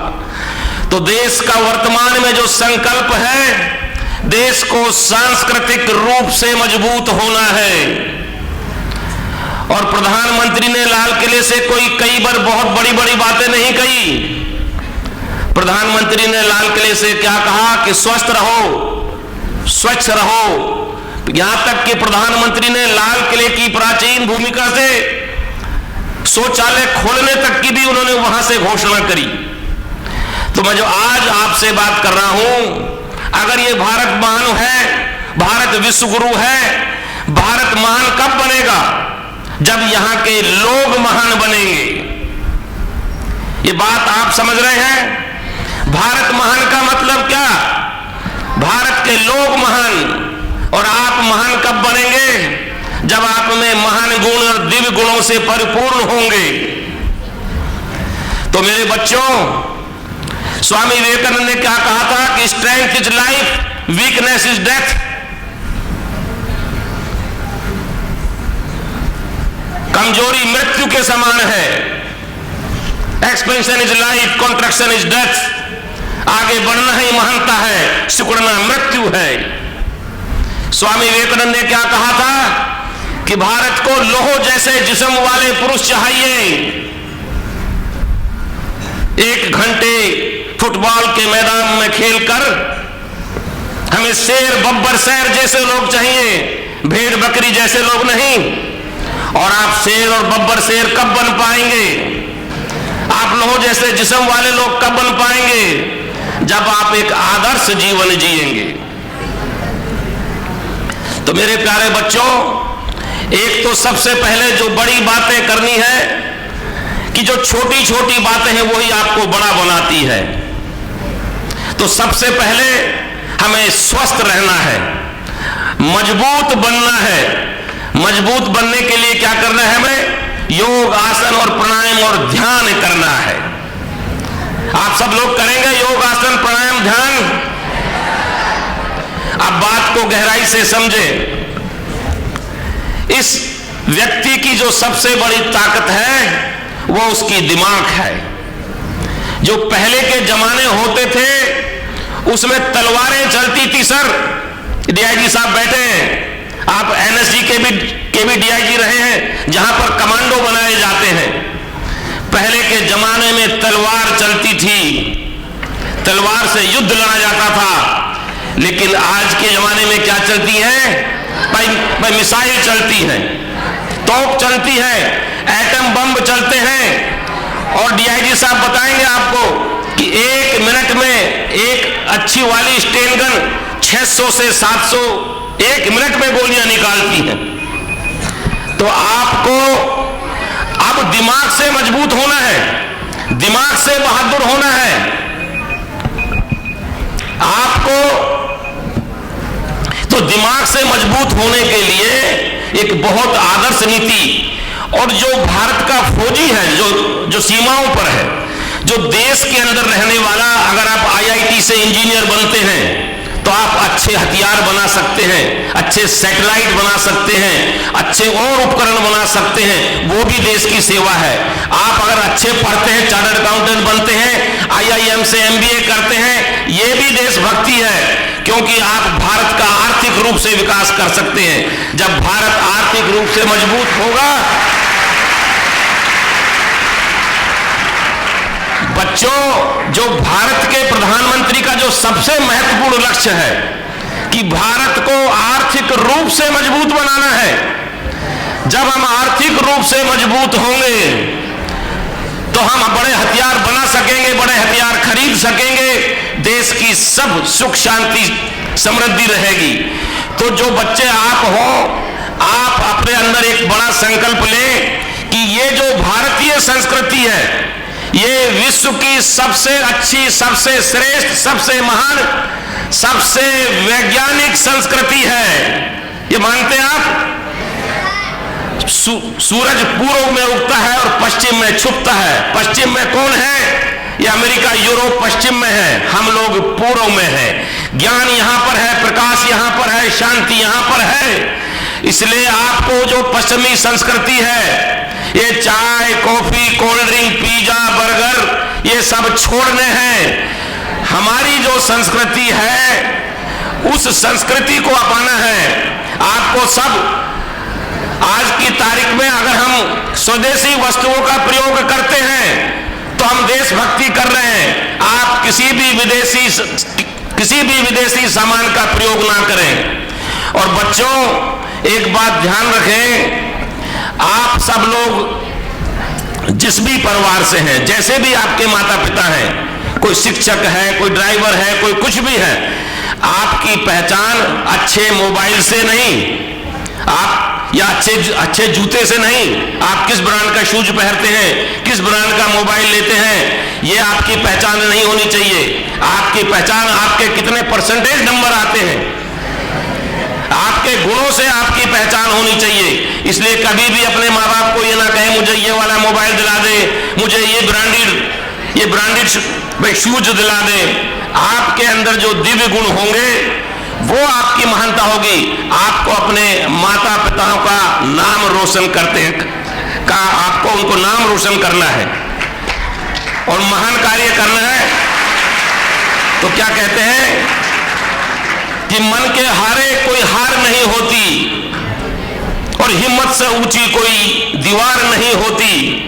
तो देश का वर्तमान में जो संकल्प है, देश को सांस्कृतिक रूप से मजबूत होना है। और प्रधानमंत्री ने लाल किले से कई बार बहुत बड़ी बड़ी बातें नहीं कही। प्रधानमंत्री ने लाल किले से क्या कहा कि स्वस्थ रहो, स्वच्छ रहो। यहां तक कि प्रधानमंत्री ने लाल किले की प्राचीन भूमिका से शौचालय खोलने तक की भी उन्होंने वहां से घोषणा करी। तो मैं जो आज आपसे बात कर रहा हूं, अगर ये भारत महान है, भारत विश्व गुरु है, भारत महान कब बनेगा? जब यहां के लोग महान बनेंगे। ये बात आप समझ रहे हैं? भारत महान का मतलब क्या? भारत के लोग महान। और आप महान कब बनेंगे? जब आप में महान गुण और दिव्य गुणों से परिपूर्ण होंगे। तो मेरे बच्चों, स्वामी विवेकानंद ने क्या कहा था कि strength is life, weakness is death. कमजोरी मृत्यु के समान है। Expansion is life, contraction is death. आगे बढ़ना ही महानता है, सिकुड़ना मृत्यु है। स्वामी विवेकानंद ने क्या कहा था कि भारत को लोह जैसे जिस्म वाले पुरुष चाहिए। 1 घंटे फुटबॉल के मैदान में खेलकर हमें शेर बब्बर शेर जैसे लोग चाहिए, भेड़ बकरी जैसे लोग नहीं। और आप शेर और बब्बर शेर कब बन पाएंगे? आप लोह जैसे जिस्म वाले लोग कब बन पाएंगे? जब आप एक आदर्श जीवन जिएंगे। तो मेरे प्यारे बच्चों, एक तो सबसे पहले जो बड़ी बातें करनी है कि जो छोटी छोटी बातें हैं वही आपको बड़ा बनाती है। तो सबसे पहले हमें स्वस्थ रहना है, मजबूत बनना है। मजबूत बनने के लिए क्या करना है? हमें योग, आसन और प्राणायाम और ध्यान करना है। आप सब लोग करेंगे योग, आसन, प्राणायाम, ध्यान? अब बात को गहराई से समझें। इस व्यक्ति की जो सबसे बड़ी ताकत है वो उसकी दिमाग है। जो पहले के जमाने होते थे उसमें तलवारें चलती थी। सर डीआईजी साहब बैठे हैं, आप एनएसजी के भी डीआईजी रहे हैं, जहां पर कमांडो बनाए जाते हैं। पहले के जमाने में तलवार चलती थी, तलवार से युद्ध लड़ा जाता था। लेकिन आज के जमाने में क्या चलती है? भाई मिसाइल चलती है, तोप चलती है, एटम बम चलते हैं। और डीआईजी साहब बताएंगे आपको कि 1 मिनट में एक अच्छी वाली स्टेन गन 600 से 700 1 मिनट में गोलियां निकालती है। तो आपको अब दिमाग से मजबूत होना है, दिमाग से बहादुर होना है। आपको तो दिमाग से मजबूत होने के लिए एक बहुत आदर्श नीति, और जो भारत का फौजी है, जो सीमाओं पर है, जो देश के अंदर रहने वाला, अगर आप आईआईटी से इंजीनियर बनते हैं तो आप अच्छे हथियार बना सकते हैं, अच्छे सैटेलाइट बना सकते हैं, अच्छे और उपकरण बना सकते हैं। वो भी देश की सेवा है। आप अगर अच्छे पढ़ते हैं, चार्टर्ड अकाउंटेंट बनते हैं, आईआईएम से एमबीए करते हैं, ये भी देशभक्ति है। क्योंकि आप भारत का आर्थिक रूप से विकास कर सकते हैं। जब भारत आर्थिक रूप से मजबूत होगा, बच्चों, जो भारत के प्रधानमंत्री का जो सबसे महत्वपूर्ण लक्ष्य है कि भारत को आर्थिक रूप से मजबूत बनाना है। जब हम आर्थिक रूप से मजबूत होंगे तो हम बड़े हथियार बना सकेंगे, बड़े हथियार खरीद सकेंगे, देश की सब सुख शांति समृद्धि रहेगी। तो जो बच्चे आप हो, आप अपने अंदर एक बड़ा संकल्प लें कि ये जो भारतीय संस्कृति है, ये विश्व की सबसे अच्छी, सबसे श्रेष्ठ, सबसे महान, सबसे वैज्ञानिक संस्कृति है। ये मानते हैं आप? सूरज पूर्व में उगता है और पश्चिम में छुपता है। पश्चिम में कौन है? ये अमेरिका, यूरोप पश्चिम में है, हम लोग पूर्व में हैं। ज्ञान यहाँ पर है, प्रकाश यहाँ पर है, शांति यहाँ पर है। इसलिए आपको जो पश्चिमी संस्कृति है, ये चाय, coffee, cold drink, pizza, burger, ये सब छोड़ने हैं। हमारी जो संस्कृति है, उस संस्कृति को अपनाना है। आपको सब आज की तारीख में अगर हम स्वदेशी वस्तुओं का प्रयोग करते हैं तो हम देशभक्ति कर रहे हैं। आप किसी भी विदेशी सामान का प्रयोग ना करें। और बच्चों, एक बात ध्यान रखें, आप सब लोग जिस भी परिवार से हैं, जैसे भी आपके माता पिता हैं, कोई शिक्षक है, कोई ड्राइवर है, कोई कुछ भी है, आपकी पहचान अच्छे मोबाइल से नहीं, आप या अच्छे जूते से नहीं, आप किस ब्रांड का शूज पहनते हैं, किस ब्रांड का मोबाइल लेते हैं, ये आपकी पहचान नहीं होनी चाहिए। आपकी पहचान आपके कितने परसेंटेज नंबर आते हैं, आपके गुणों से आपकी पहचान होनी चाहिए। इसलिए कभी भी अपने माँ बाप को ये ना कहें मुझे ये वाला मोबाइल दिला दे, मुझे ये ब्रांडेड शूज दिला दे। आपके अंदर जो दिव्य गुण होंगे वो आपकी महानता होगी। आपको अपने माता पिताओं का नाम रोशन करते का आपको उनको नाम रोशन करना है और महान कार्य करना है। तो क्या कहते हैं कि मन के हारे कोई हार नहीं होती और हिम्मत से ऊंची कोई दीवार नहीं होती।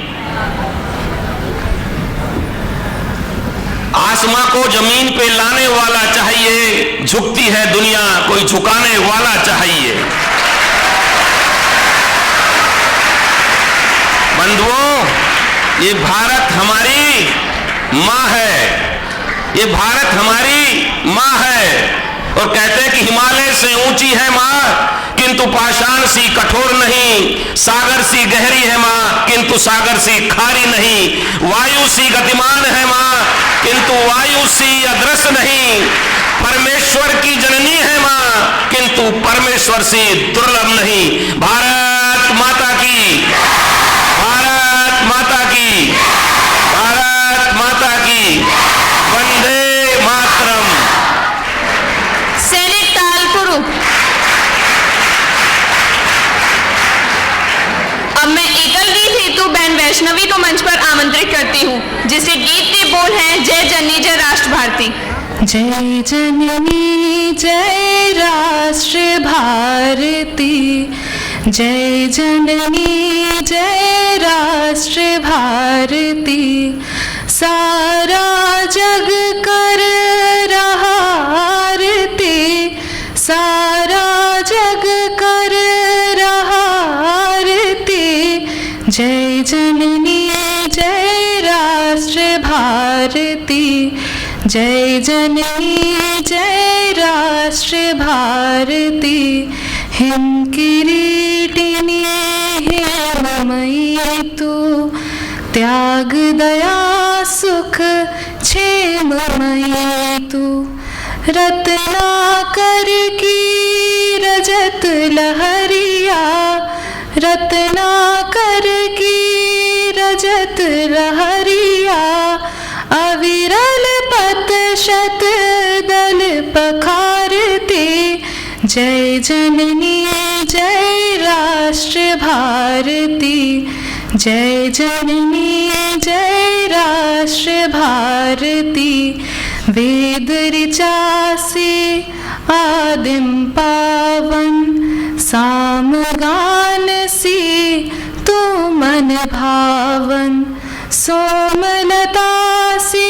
आसमां को जमीन पे लाने वाला चाहिए, झुकती है दुनिया कोई झुकाने वाला चाहिए। बंधुओं, ये भारत हमारी माँ है, ये भारत हमारी माँ है। और कहते हैं कि हिमालय से ऊंची है माँ किंतु पाषाण सी कठोर नहीं, सागर सी गहरी है माँ किंतु सागर सी खारी नहीं, वायु सी गतिमान है माँ किंतु वायु सी अदृश्य नहीं, परमेश्वर की जननी है माँ किंतु परमेश्वर सी दुर्लभ नहीं। भारत माता की, भारत माता की, भारत माता की, वंदे मातरम। सैनिक ताल कुरु। अब मैं एकल गीत हेतु बहन वैष्णवी को मंच पर आमंत्रित करती हूँ, जिसके गीत के बोल हैं जय जननी जय राष्ट्र भारती। जय जननी जय राष्ट्र भारती, जय जननी जय राष्ट्र भारती, सारा जग कर रहा आरती, सारा जग कर रहा आरती, जय जननी जय राष्ट्र भारती, जय जननी जय राष्ट्र भारती, हिम किरीटिनी हेममयी तू, त्याग दया सुख क्षेममयी तू, रत्नाकर की रजत लहरिया, रत्नाकर की रजत लहरिया, अविरल पत शत दल पखारते, जय जननी जय राष्ट्र भारती, जय जननी जय राष्ट्र भारती, वेद ऋचा से आदिम पावन, सामगान से तू मन भावन, सोमलता से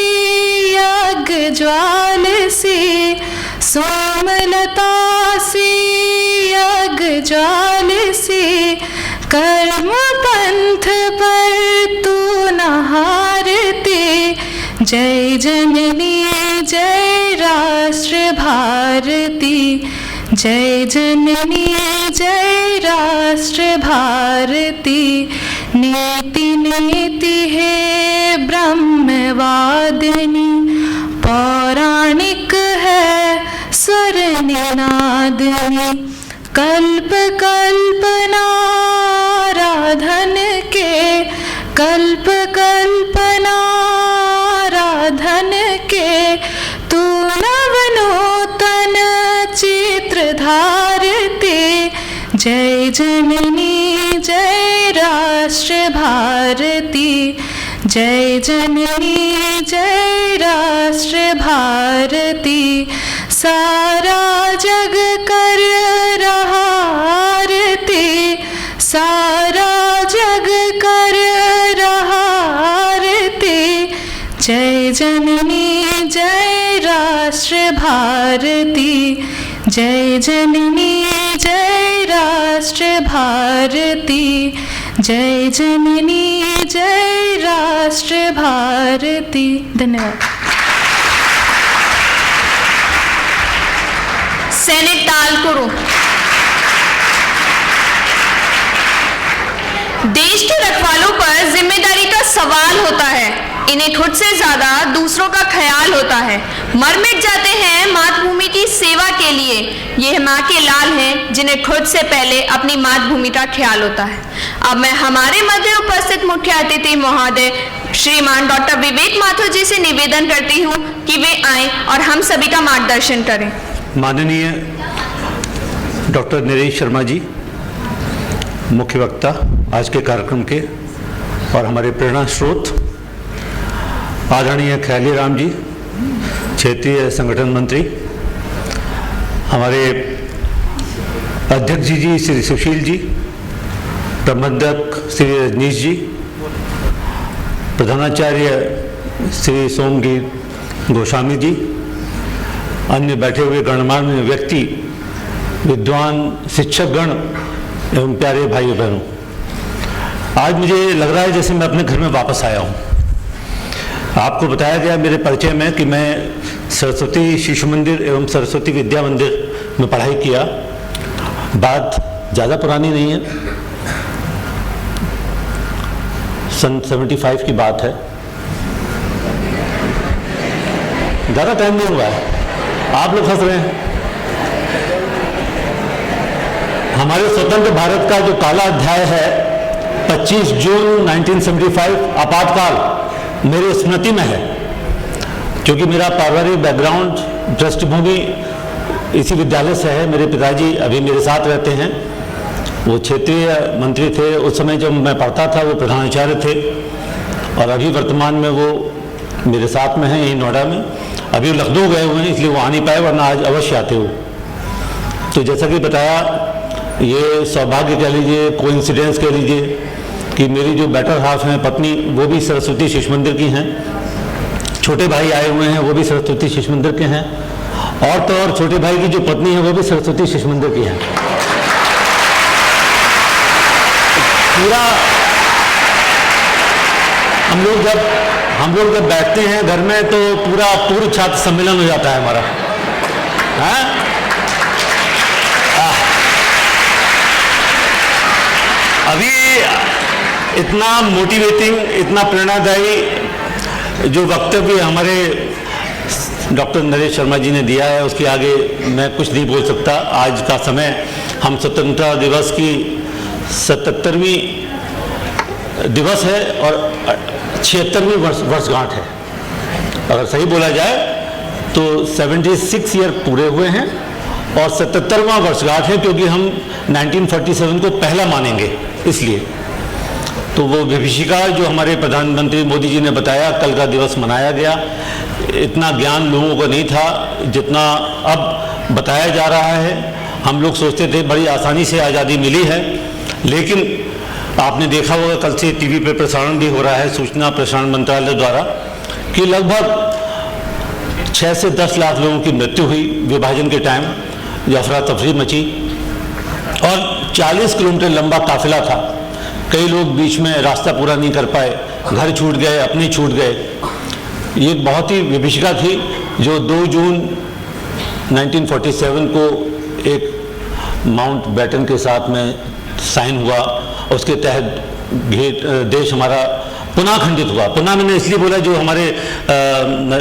यज्ञ ज्वाल से, सोमलता से यज्ञ ज्वाल से, कर्म पंथ पर तू नहारते, जय जननी जय राष्ट्र भारती, जय जननी जय राष्ट्र भारती, नीति नीति है ब्रह्मवादिनी, पौराणिक है स्वर निनादनी, कल्प कल्पना जय जननी जय राष्ट्र भारती, जय जननी जय राष्ट्र भारती, सारा जग कर रहा आरती, सारा जग कर रहा आरती, जय जननी जय राष्ट्र भारती, जय जननी जय राष्ट्र भारती, जय जननी जय राष्ट्र भारती। धन्यवाद। सैनिक ताल कुरु। देश के रखवालों पर जिम्मेदारी का सवाल होता है, इन्हें खुद से ज्यादा दूसरों का ख्याल होता है, मर मिट जाते हैं मातृभूमि की सेवा के लिए। यह माँ के लाल हैं जिन्हें खुद से पहले अपनी मातृभूमि का ख्याल होता है। अब मैं हमारे मध्य उपस्थित मुख्य अतिथि महोदय श्रीमान डॉक्टर विवेक माथुर जी से निवेदन करती हूँ कि वे आएं और हम सभी का मार्गदर्शन करें। माननीय डॉक्टर नरेश शर्मा जी, मुख्य वक्ता आज के कार्यक्रम के और हमारे प्रेरणा स्रोत, आदरणीय ख्याली राम जी, क्षेत्रीय संगठन मंत्री, हमारे अध्यक्ष जी श्री सुशील जी, प्रबंधक श्री रजनीश जी, प्रधानाचार्य श्री सोमगीर गोस्वामी जी, अन्य बैठे हुए गणमान्य व्यक्ति, विद्वान शिक्षकगण एवं प्यारे भाइयों बहनों, आज मुझे लग रहा है जैसे मैं अपने घर में वापस आया हूँ। आपको बताया गया मेरे परिचय में कि मैं सरस्वती शिशु मंदिर एवं सरस्वती विद्या मंदिर में पढ़ाई किया। बात ज़्यादा पुरानी नहीं है, सन 75 की बात है, ज़्यादा टाइम नहीं हुआ है। आप लोग हंस रहे हैं। हमारे स्वतंत्र भारत का जो काला अध्याय है 25 जून 1975 आपातकाल मेरे स्मृति में है, क्योंकि मेरा पारिवारिक बैकग्राउंड पृष्ठभूमि इसी विद्यालय से है। मेरे पिताजी अभी मेरे साथ रहते हैं, वो क्षेत्रीय मंत्री थे। उस समय जब मैं पढ़ता था वो प्रधानाचार्य थे, और अभी वर्तमान में वो मेरे साथ में हैं यहीं नोएडा में। अभी लखनऊ गए हुए हैं इसलिए वो आ नहीं पाए, वरना आज अवश्य आते हो। तो जैसा कि बताया, ये सौभाग्य कह लीजिए, कोइंसिडेंस कह लीजिए कि मेरी जो बेटर हाफ हैं पत्नी, वो भी सरस्वती शिशु मंदिर की हैं। छोटे भाई आए हुए हैं, वो भी सरस्वती शिशु मंदिर के हैं, और तो और छोटे भाई की जो पत्नी है वो भी सरस्वती शिशु मंदिर की हैं। पूरा हम लोग जब बैठते हैं घर में तो पूरा पूर्व छात्र सम्मेलन हो जाता है हमारा। अभी इतना मोटिवेटिंग, इतना प्रेरणादायी जो वक्तव्य हमारे डॉक्टर नरेश शर्मा जी ने दिया है, उसके आगे मैं कुछ नहीं बोल सकता। आज का समय हम स्वतंत्रता दिवस की 77वीं दिवस है और 76वीं वर्षगांठ है। अगर सही बोला जाए तो 76 ईयर पूरे हुए हैं और 77वां वर्षगांठ है, क्योंकि हम 1947 को पहला मानेंगे इसलिए। तो वो विभीषिका जो हमारे प्रधानमंत्री मोदी जी ने बताया, कल का दिवस मनाया गया। इतना ज्ञान लोगों को नहीं था जितना अब बताया जा रहा है। हम लोग सोचते थे बड़ी आसानी से आज़ादी मिली है, लेकिन आपने देखा होगा कल से टीवी पे प्रसारण भी हो रहा है सूचना प्रसारण मंत्रालय द्वारा कि लगभग 6 से 10 लाख लोगों की मृत्यु हुई विभाजन के टाइम, अफरा तफरी मची, और 40 किलोमीटर लंबा काफिला था। कई लोग बीच में रास्ता पूरा नहीं कर पाए, घर छूट गए, अपने छूट गए। ये बहुत ही विभीषिका थी जो 2 जून 1947 को एक माउंट बैटन के साथ में साइन हुआ। उसके तहत देश हमारा पुनः खंडित हुआ। पुनः मैंने इसलिए बोला, जो हमारे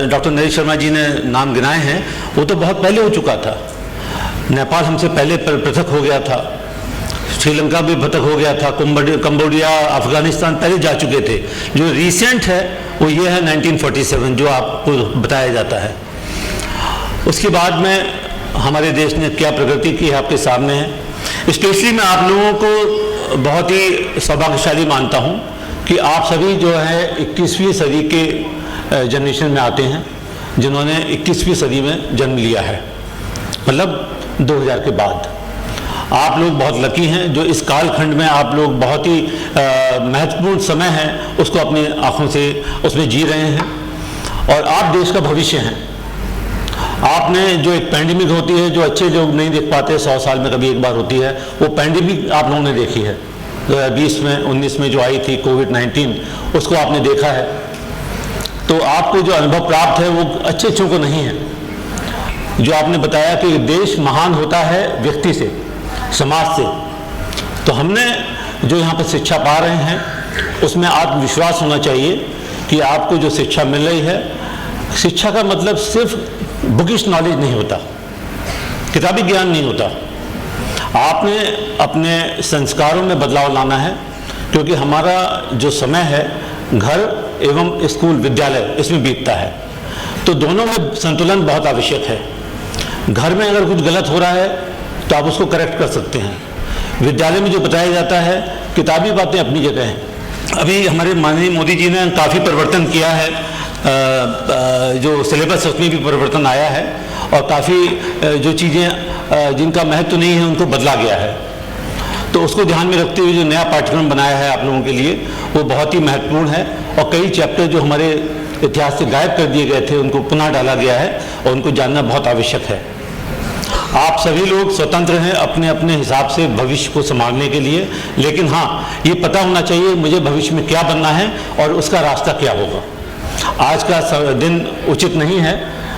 डॉक्टर नरेश शर्मा जी ने नाम गिनाए हैं वो तो बहुत पहले हो चुका था। नेपाल हमसे पहले पृथक हो गया था, श्रीलंका भी पृथक हो गया था, कंबोडिया, अफगानिस्तान पहले जा चुके थे। जो रिसेंट है वो ये है 1947 जो आपको बताया जाता है। उसके बाद में हमारे देश ने क्या प्रगति की है आपके सामने है। स्पेशली मैं आप लोगों को बहुत ही सौभाग्यशाली मानता हूं कि आप सभी जो है 21वीं सदी के जनरेशन में आते हैं, जिन्होंने 21वीं सदी में जन्म लिया है, मतलब 2000 के बाद। आप लोग बहुत लकी हैं जो इस कालखंड में आप लोग बहुत ही महत्वपूर्ण समय है उसको अपनी आंखों से उसमें जी रहे हैं, और आप देश का भविष्य हैं। आपने जो एक पैंडेमिक होती है जो अच्छे लोग नहीं देख पाते, 100 साल में कभी एक बार होती है, वो पैंडेमिक आप लोगों ने देखी है 2020 में 19 में जो आई थी कोविड-19, उसको आपने देखा है। तो आपको जो अनुभव प्राप्त है वो अच्छे अच्छों को नहीं है। जो आपने बताया कि देश महान होता है व्यक्ति से, समाज से, तो हमने जो यहाँ पर शिक्षा पा रहे हैं उसमें आत्मविश्वास होना चाहिए कि आपको जो शिक्षा मिल रही है, शिक्षा का मतलब सिर्फ बुकिश नॉलेज नहीं होता, किताबी ज्ञान नहीं होता। आपने अपने संस्कारों में बदलाव लाना है, क्योंकि हमारा जो समय है घर एवं स्कूल विद्यालय इसमें बीतता है, तो दोनों में संतुलन बहुत आवश्यक है। घर में अगर कुछ गलत हो रहा है तो आप उसको करेक्ट कर सकते हैं। विद्यालय में जो बताया जाता है, किताबी बातें अपनी जगह हैं। अभी हमारे माननीय मोदी जी ने काफ़ी परिवर्तन किया है, जो सिलेबस उसमें भी परिवर्तन आया है, और काफ़ी जो चीज़ें जिनका महत्व नहीं है उनको बदला गया है। तो उसको ध्यान में रखते हुए जो नया पाठ्यक्रम बनाया है आप लोगों के लिए, वो बहुत ही महत्वपूर्ण है, और कई चैप्टर जो हमारे इतिहास से गायब कर दिए गए थे उनको पुनः डाला गया है, और उनको जानना बहुत आवश्यक है। आप सभी लोग स्वतंत्र हैं अपने अपने हिसाब से भविष्य को संभालने के लिए, लेकिन हाँ, ये पता होना चाहिए मुझे भविष्य में क्या बनना है और उसका रास्ता क्या होगा। आज का दिन उचित नहीं है,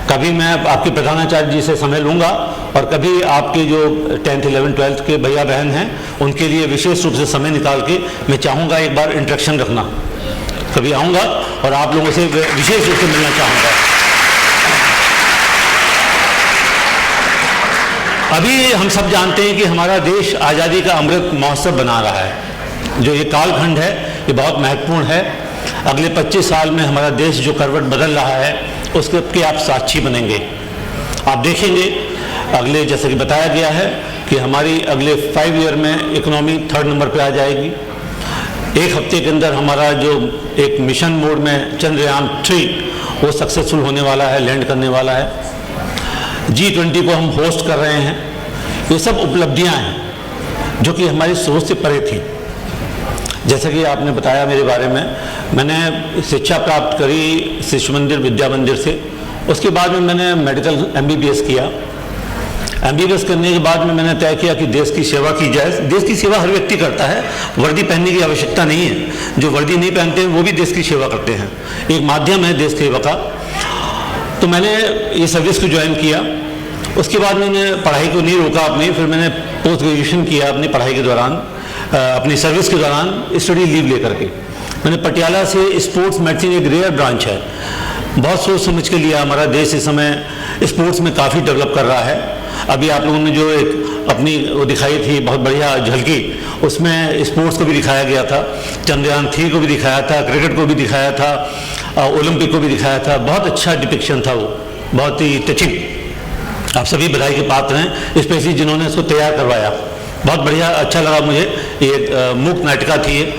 कभी मैं आपके प्रधानाचार्य जी से समय लूँगा, और कभी आपके जो 10th 11th 12th के भैया बहन हैं उनके लिए विशेष रूप से समय निकाल के मैं चाहूँगा एक बार इंटरेक्शन रखना। कभी आऊँगा और आप लोगों से विशेष रूप से मिलना चाहूँगा। अभी हम सब जानते हैं कि हमारा देश आज़ादी का अमृत महोत्सव बना रहा है। जो ये कालखंड है ये बहुत महत्वपूर्ण है। अगले 25 साल में हमारा देश जो करवट बदल रहा है उसके आप साक्षी बनेंगे। आप देखेंगे अगले, जैसे कि बताया गया है कि हमारी अगले 5 ईयर में इकोनॉमी 3rd नंबर पे आ जाएगी। एक हफ्ते के अंदर हमारा जो एक मिशन मोड में चंद्रयान 3 वो सक्सेसफुल होने वाला है, लैंड करने वाला है। G20 को हम होस्ट कर रहे हैं। ये सब उपलब्धियां हैं जो कि हमारी सोच से परे थी। जैसा कि आपने बताया मेरे बारे में, मैंने शिक्षा प्राप्त करी शिशु मंदिर विद्या मंदिर से। उसके बाद में मैंने मेडिकल MBBS किया। MBBS करने के बाद में मैंने तय किया कि देश की सेवा की जाए। देश की सेवा हर व्यक्ति करता है, वर्दी पहनने की आवश्यकता नहीं है। जो वर्दी नहीं पहनते हैं वो भी देश की सेवा करते हैं, एक माध्यम है देश सेवा का। तो मैंने ये सर्विस को ज्वाइन किया। उसके बाद मैंने पढ़ाई को नहीं रोका अपनी, फिर मैंने पोस्ट ग्रेजुएशन किया अपनी पढ़ाई के दौरान, अपनी सर्विस के दौरान स्टडी लीव लेकर के। मैंने पटियाला से स्पोर्ट्स मेडिसिन, एक रेयर ब्रांच है, बहुत सोच समझ के लिया। हमारा देश इस समय स्पोर्ट्स में काफ़ी डेवलप कर रहा है। अभी आप लोगों ने जो एक अपनी वो दिखाई थी बहुत बढ़िया झलकी, उसमें स्पोर्ट्स को भी दिखाया गया था, चंद्रयान 3 को भी दिखाया था, क्रिकेट को भी दिखाया था, ओलंपिक को भी दिखाया था। बहुत अच्छा डिपिक्शन था वो, बहुत ही टचिंग। आप सभी बधाई के पात्र हैं, स्पेशली जिन्होंने इसको तैयार करवाया। बहुत बढ़िया, अच्छा लगा मुझे। ये मूक नाटिका थी ये।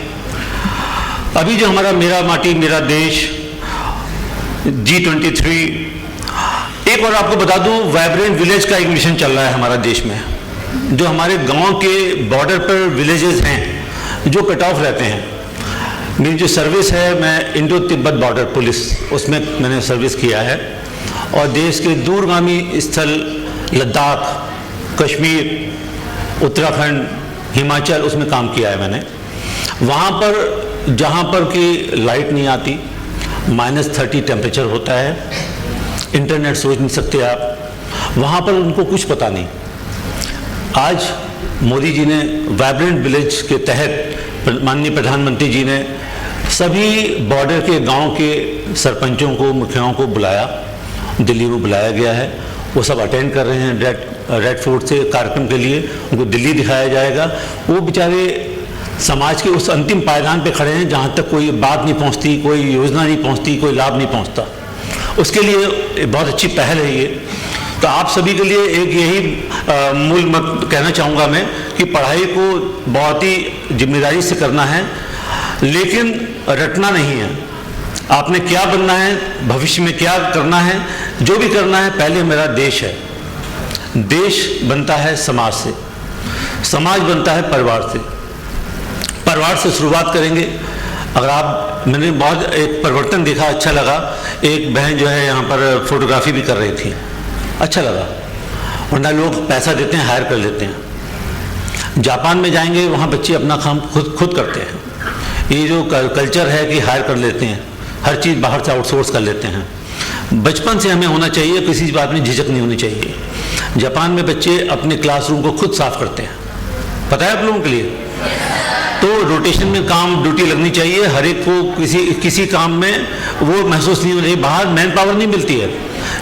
अभी जो हमारा मेरा माटी मेरा देश G23, एक और आपको बता दूं, वाइब्रेंट विलेज का एक मिशन चल रहा है हमारा देश में। जो हमारे गांव के बॉर्डर पर विलेजेस हैं जो कट ऑफ रहते हैं। मेरी जो सर्विस है, मैं इंडो तिब्बत बॉर्डर पुलिस उसमें मैंने सर्विस किया है, और देश के दूरगामी स्थल लद्दाख, कश्मीर, उत्तराखंड, हिमाचल उसमें काम किया है मैंने। वहाँ पर जहाँ पर कि लाइट नहीं आती, -30 टेम्परेचर होता है, इंटरनेट सोच नहीं सकते आप, वहाँ पर उनको कुछ पता नहीं। आज मोदी जी ने वाइब्रेंट विलेज के तहत माननीय प्रधानमंत्री जी ने सभी बॉर्डर के गांव के सरपंचों को, मुखियाओं को बुलाया, दिल्ली में बुलाया गया है। वो सब अटेंड कर रहे हैं रेड फोर्ट से कार्यक्रम के लिए। उनको दिल्ली दिखाया जाएगा। वो बेचारे समाज के उस अंतिम पायदान पे खड़े हैं जहाँ तक कोई बात नहीं पहुँचती, कोई योजना नहीं पहुँचती, कोई लाभ नहीं पहुँचता। उसके लिए बहुत अच्छी पहल है ये तो आप सभी के लिए एक यही मूल मत कहना चाहूँगा मैं कि पढ़ाई को बहुत ही जिम्मेदारी से करना है, लेकिन रटना नहीं है। आपने क्या बनना है, भविष्य में क्या करना है, जो भी करना है, पहले मेरा देश है। देश बनता है समाज से, समाज बनता है परिवार से, परिवार से शुरुआत करेंगे। अगर आप, मैंने बहुत एक परिवर्तन देखा, अच्छा लगा। एक बहन जो है यहाँ पर फोटोग्राफी भी कर रही थी, अच्छा लगा। वरना लोग पैसा देते हैं, हायर कर लेते हैं। जापान में जाएंगे, वहाँ बच्चे अपना काम खुद करते हैं। ये जो कल्चर है कि हायर कर लेते हैं, हर चीज़ बाहर से आउटसोर्स कर लेते हैं। बचपन से हमें होना चाहिए, किसी बात में झिझक नहीं होनी चाहिए। जापान में बच्चे अपने क्लासरूम को खुद साफ करते हैं, पता है आप लोगों के लिए। तो रोटेशन में काम, ड्यूटी लगनी चाहिए हर एक को। किसी काम में वो महसूस नहीं होना चाहिए, बाहर मैन पावर नहीं मिलती है।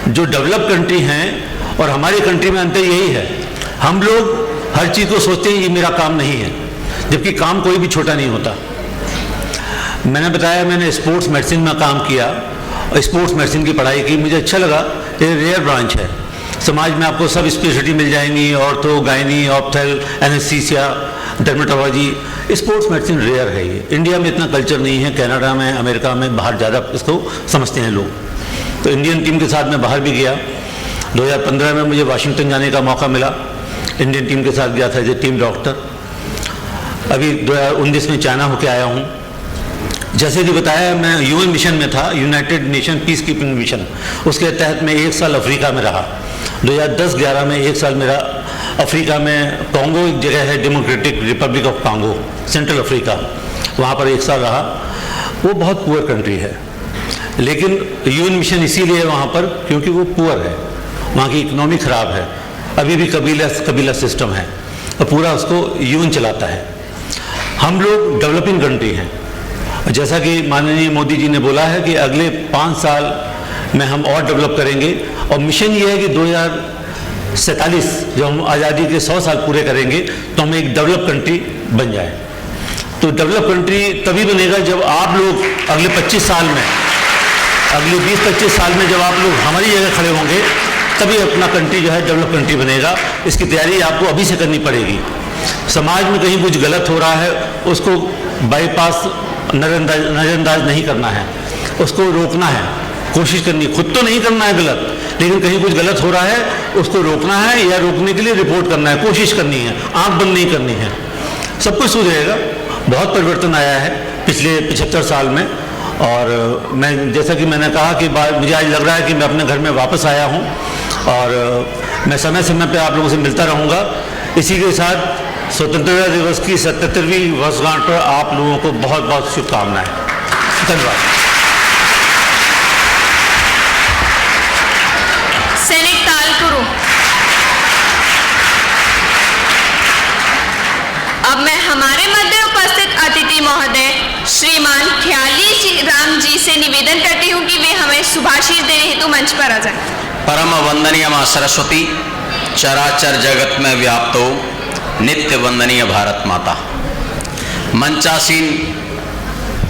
जो डेवलप कंट्री हैं और हमारी कंट्री में अंतर यही है, हम लोग हर चीज़ को सोचते हैं ये मेरा काम नहीं है, जबकि काम कोई भी छोटा नहीं होता। मैंने बताया, मैंने स्पोर्ट्स मेडिसिन में काम किया, स्पोर्ट्स मेडिसिन की पढ़ाई की, मुझे अच्छा लगा। ये रेयर ब्रांच है, समाज में आपको सब स्पेशलिटी मिल जाएंगी, ortho, gynae, ophthal, anaesthesia, dermatology. Sports medicine rare है। ये इंडिया में इतना कल्चर नहीं है, कनाडा में, अमेरिका में, बाहर ज़्यादा इसको समझते हैं लोग। तो इंडियन टीम के साथ मैं बाहर भी गया। 2015 में मुझे वाशिंगटन जाने का मौका मिला, इंडियन टीम के साथ गया था एज ए टीम डॉक्टर। अभी 2019 में चाइना होके आया हूँ। जैसे कि बताया, मैं यूएन मिशन में था, United nation peace keeping mission. उसके तहत मैं 1 साल अफ्रीका में रहा। 2010-11 में 1 साल मेरा अफ्रीका में, कॉन्गो एक जगह है, democratic Republic of Congo, central Africa, वहाँ पर 1 साल रहा। वो बहुत पुअर कंट्री है, लेकिन यूएन मिशन इसीलिए है वहाँ पर क्योंकि वो पुअर है, वहाँ की इकोनॉमी ख़राब है, अभी भी कबीला सिस्टम है और पूरा उसको यूएन चलाता है। हम लोग डेवलपिंग कंट्री हैं। जैसा कि माननीय मोदी जी ने बोला है कि अगले 5 साल में हम और डेवलप करेंगे, और मिशन ये है कि 2047 जब हम आज़ादी के 100 साल पूरे करेंगे तो हम एक डेवलप कंट्री बन जाए। तो डेवलप कंट्री तभी बनेगा जब आप लोग अगले 25 साल में, अगले 20-25 साल में जब आप लोग हमारी जगह खड़े होंगे, तभी अपना कंट्री जो है डेवलप कंट्री बनेगा। इसकी तैयारी आपको अभी से करनी पड़ेगी। समाज में कहीं कुछ गलत हो रहा है, उसको बाईपास, नज़रअंदाज नहीं करना है, उसको रोकना है, कोशिश करनी। खुद तो नहीं करना है गलत, लेकिन कहीं कुछ गलत हो रहा है, उसको रोकना है, या रोकने के लिए रिपोर्ट करना है, कोशिश करनी है, आंख बंद नहीं करनी है। सब कुछ सुधरेगा। बहुत परिवर्तन आया है पिछले 75 साल में। और मैं, जैसा कि मैंने कहा कि मुझे आज लग रहा है कि मैं अपने घर में वापस आया हूँ, और मैं समय समय पर आप लोगों से मिलता रहूँगा। इसी के साथ स्वतंत्रता दिवस की 77वीं वर्षगांठ पर आप लोगों को बहुत बहुत शुभकामनाएं। धन्यवाद। सैनिक ताल कुरु। अब मैं हमारे मध्य उपस्थित अतिथि महोदय श्रीमान ख्याली राम जी से निवेदन करती हूँ कि वे हमें शुभाशीष देने हेतु मंच पर आ जाएं। परम वंदनीय मां सरस्वती, चराचर जगत में व्याप्त हो नित्य वंदनीय भारत माता, मंचासीन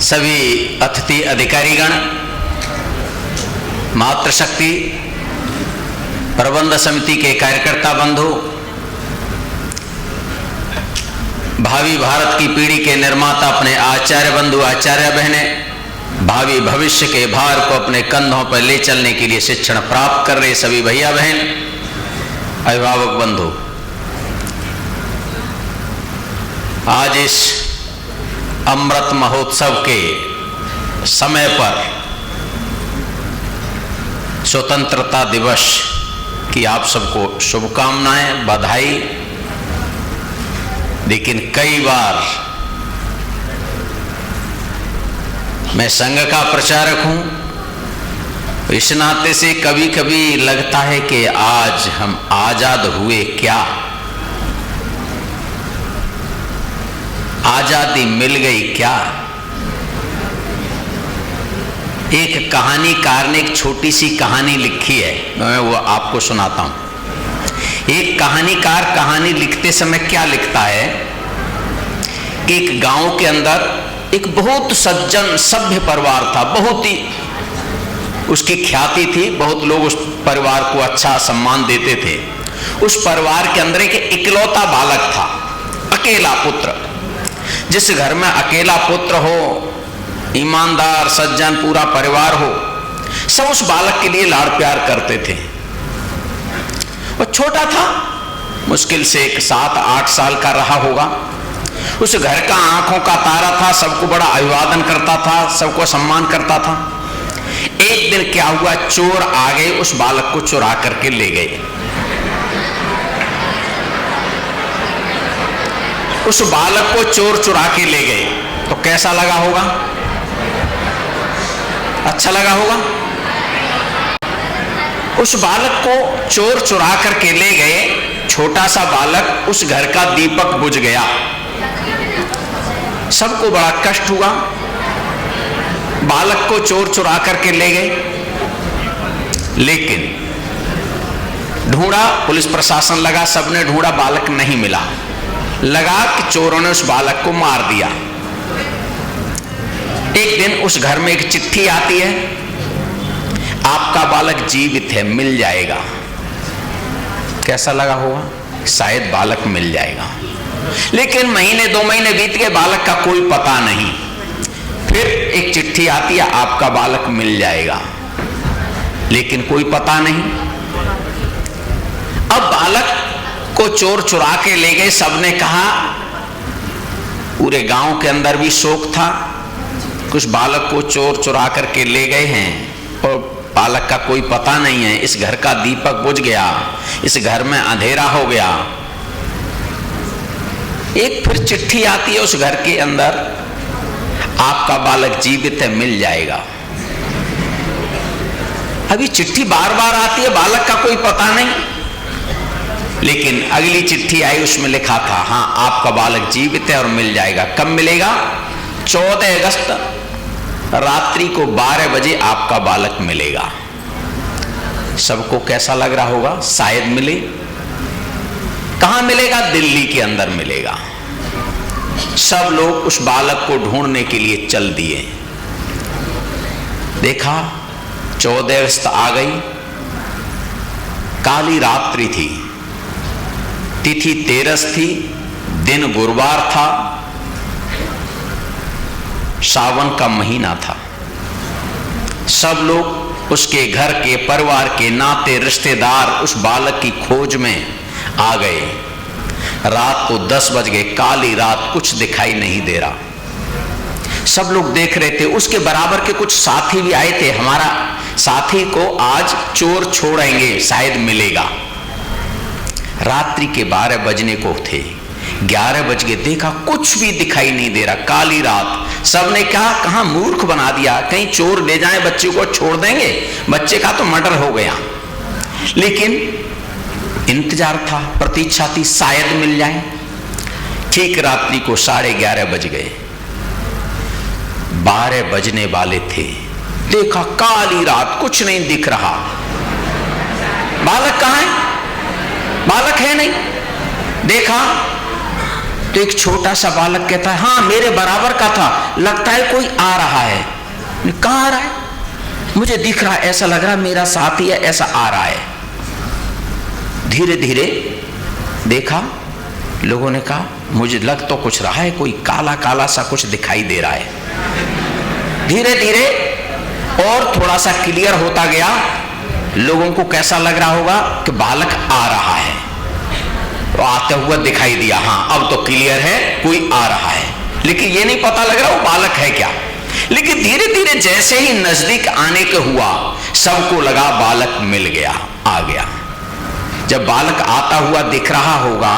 सभी अतिथि अधिकारीगण, मातृशक्ति प्रबंध समिति के कार्यकर्ता बंधु, भावी भारत की पीढ़ी के निर्माता अपने आचार्य बंधु, आचार्य बहनें, भावी भविष्य के भार को अपने कंधों पर ले चलने के लिए शिक्षण प्राप्त कर रहे सभी भैया बहन, अभिभावक बंधु, आज इस अमृत महोत्सव के समय पर स्वतंत्रता दिवस की आप सबको शुभकामनाएं, बधाई। लेकिन कई बार मैं संघ का प्रचारक हूं, इस नाते से कभी कभी लगता है कि आज हम आजाद हुए क्या, आजादी मिल गई क्या। एक कहानीकार ने एक छोटी सी कहानी लिखी है, मैं वो आपको सुनाता हूं। एक कहानीकार कहानी लिखते समय क्या लिखता है कि एक गांव के अंदर एक बहुत सज्जन सभ्य परिवार था, बहुत ही उसकी ख्याति थी, बहुत लोग परिवार को अच्छा सम्मान देते थे। उस परिवार के अंदर एक इकलौता बालक था, अकेला पुत्र। जिस घर में अकेला पुत्र हो, ईमानदार सज्जन पूरा परिवार हो, सब उस बालक के लिए लाड़ प्यार करते थे। वो छोटा था, मुश्किल से 7-8 साल का रहा होगा। उस घर का आंखों का तारा था, सबको बड़ा अभिवादन करता था, सबको सम्मान करता था। एक दिन क्या हुआ, चोर आ गए, उस बालक को चुरा करके ले गए। उस बालक को चोर चुरा के ले गए तो कैसा लगा होगा? अच्छा लगा होगा। उस बालक को चोर चुरा करके ले गए, छोटा सा बालक, उस घर का दीपक बुझ गया। सबको बड़ा कष्ट हुआ। बालक को चोर चुरा करके ले गए, लेकिन ढूंढा, पुलिस प्रशासन लगा, सबने ढूंढा, बालक नहीं मिला। लगा कि चोरों ने उस बालक को मार दिया। एक दिन उस घर में एक चिट्ठी आती है, आपका बालक जीवित है, मिल जाएगा। कैसा लगा होगा? शायद बालक मिल जाएगा। लेकिन महीने 2 महीने बीत गए, बालक का कोई पता नहीं। फिर एक चिट्ठी आती है, आपका बालक मिल जाएगा, लेकिन कोई पता नहीं। अब बालक को चोर चुरा के ले गए, सबने कहा, पूरे गांव के अंदर भी शोक था। कुछ बालक को चोर चुरा करके ले गए हैं और बालक का कोई पता नहीं है, इस घर का दीपक बुझ गया, इस घर में अंधेरा हो गया। एक फिर चिट्ठी आती है उस घर के अंदर, आपका बालक जीवित है, मिल जाएगा। अभी चिट्ठी बार बार आती है, बालक का कोई पता नहीं। लेकिन अगली चिट्ठी आई, उसमें लिखा था, हाँ आपका बालक जीवित है और मिल जाएगा। कब मिलेगा? 14 अगस्त रात्रि को 12 बजे आपका बालक मिलेगा। सबको कैसा लग रहा होगा? शायद मिले। कहां मिलेगा? दिल्ली के अंदर मिलेगा। सब लोग उस बालक को ढूंढने के लिए चल दिए। देखा 14 अगस्त आ गई, काली रात्रि थी, तिथि 13 थी, दिन गुरुवार था, सावन का महीना था। सब लोग उसके घर के, परिवार के, नाते रिश्तेदार उस बालक की खोज में आ गए। रात को 10 बज गए, काली रात, कुछ दिखाई नहीं दे रहा। सब लोग देख रहे थे। उसके बराबर के कुछ साथी भी आए थे, हमारा साथी को आज चोर छोड़ेंगे, शायद मिलेगा। रात्रि के 12 बजने को थे, 11 बज गए, देखा कुछ भी दिखाई नहीं दे रहा, काली रात। सबने कहा कहां मूर्ख बना दिया, कहीं चोर ले जाए बच्चे को, छोड़ देंगे, बच्चे का तो मर्डर हो गया। लेकिन इंतजार था, प्रतीक्षा थी, शायद मिल जाए। ठीक रात्रि को 11:30 बज गए, 12 बजने वाले थे, देखा काली रात, कुछ नहीं दिख रहा। बालक कहां है? बालक है नहीं। देखा तो एक छोटा सा बालक कहता है, हाँ मेरे बराबर का था, लगता है कोई आ रहा है। कहां आ रहा है? मुझे दिख रहा है, ऐसा लग रहा है मेरा साथी है, ऐसा आ रहा है। धीरे धीरे देखा, लोगों ने कहा मुझे लग तो कुछ रहा है, कोई काला काला सा कुछ दिखाई दे रहा है। धीरे धीरे और थोड़ा सा क्लियर होता गया। लोगों को कैसा लग रहा होगा कि बालक आ रहा है, तो आते हुआ दिखाई दिया, हाँ अब तो क्लियर है, कोई आ रहा है। लेकिन ये नहीं पता लग रहा वो बालक है क्या। लेकिन धीरे धीरे जैसे ही नजदीक आने के हुआ, सबको लगा बालक मिल गया, आ गया। जब बालक आता हुआ दिख रहा होगा,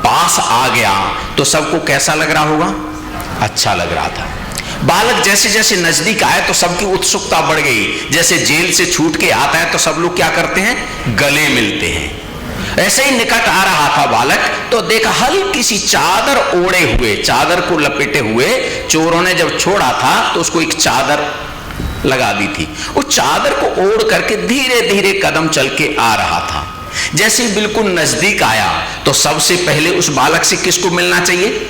पास आ गया, तो सबको कैसा लग रहा होगा? अच्छा लग रहा था। बालक जैसे जैसे नजदीक आए तो सबकी उत्सुकता बढ़ गई। जैसे जेल से छूट के आता है तो सब लोग क्या करते हैं? गले मिलते हैं। ऐसे ही निकट आ रहा था बालक, तो देखा हल्की सी चादर ओढ़े हुए, चादर को लपेटे हुए, चोरों ने जब छोड़ा था तो उसको एक चादर लगा दी थी। उस चादर को ओढ़ करके धीरे धीरे कदम चल के आ रहा था। जैसे ही बिल्कुल नजदीक आया तो सबसे पहले उस बालक से किसको मिलना चाहिए?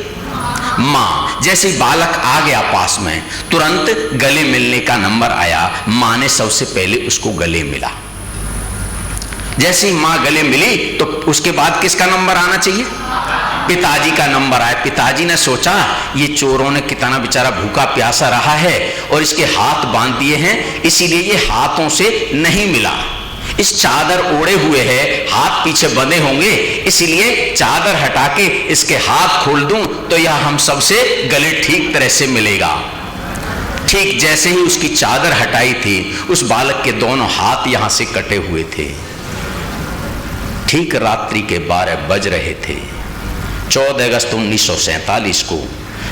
माँ। जैसे ही बालक आ गया पास में, तुरंत गले मिलने का नंबर आया, माँ ने सबसे पहले उसको गले मिला। जैसी माँ गले मिली तो उसके बाद किसका नंबर आना चाहिए? पिताजी का नंबर आया। पिताजी ने सोचा ये चोरों ने कितना बेचारा भूखा प्यासा रहा है और इसके हाथ बांध दिए हैं, इसीलिए ये हाथों से नहीं मिला। इस चादर ओढ़े हुए है, हाथ पीछे बंधे होंगे, इसीलिए चादर हटा के इसके हाथ खोल दूं तो यह हम सबसे गले ठीक तरह से मिलेगा। ठीक जैसे ही उसकी चादर हटाई थी, उस बालक के दोनों हाथ यहां से कटे हुए थे। ठीक रात्रि के 12 बज रहे थे। 14 अगस्त 1947 को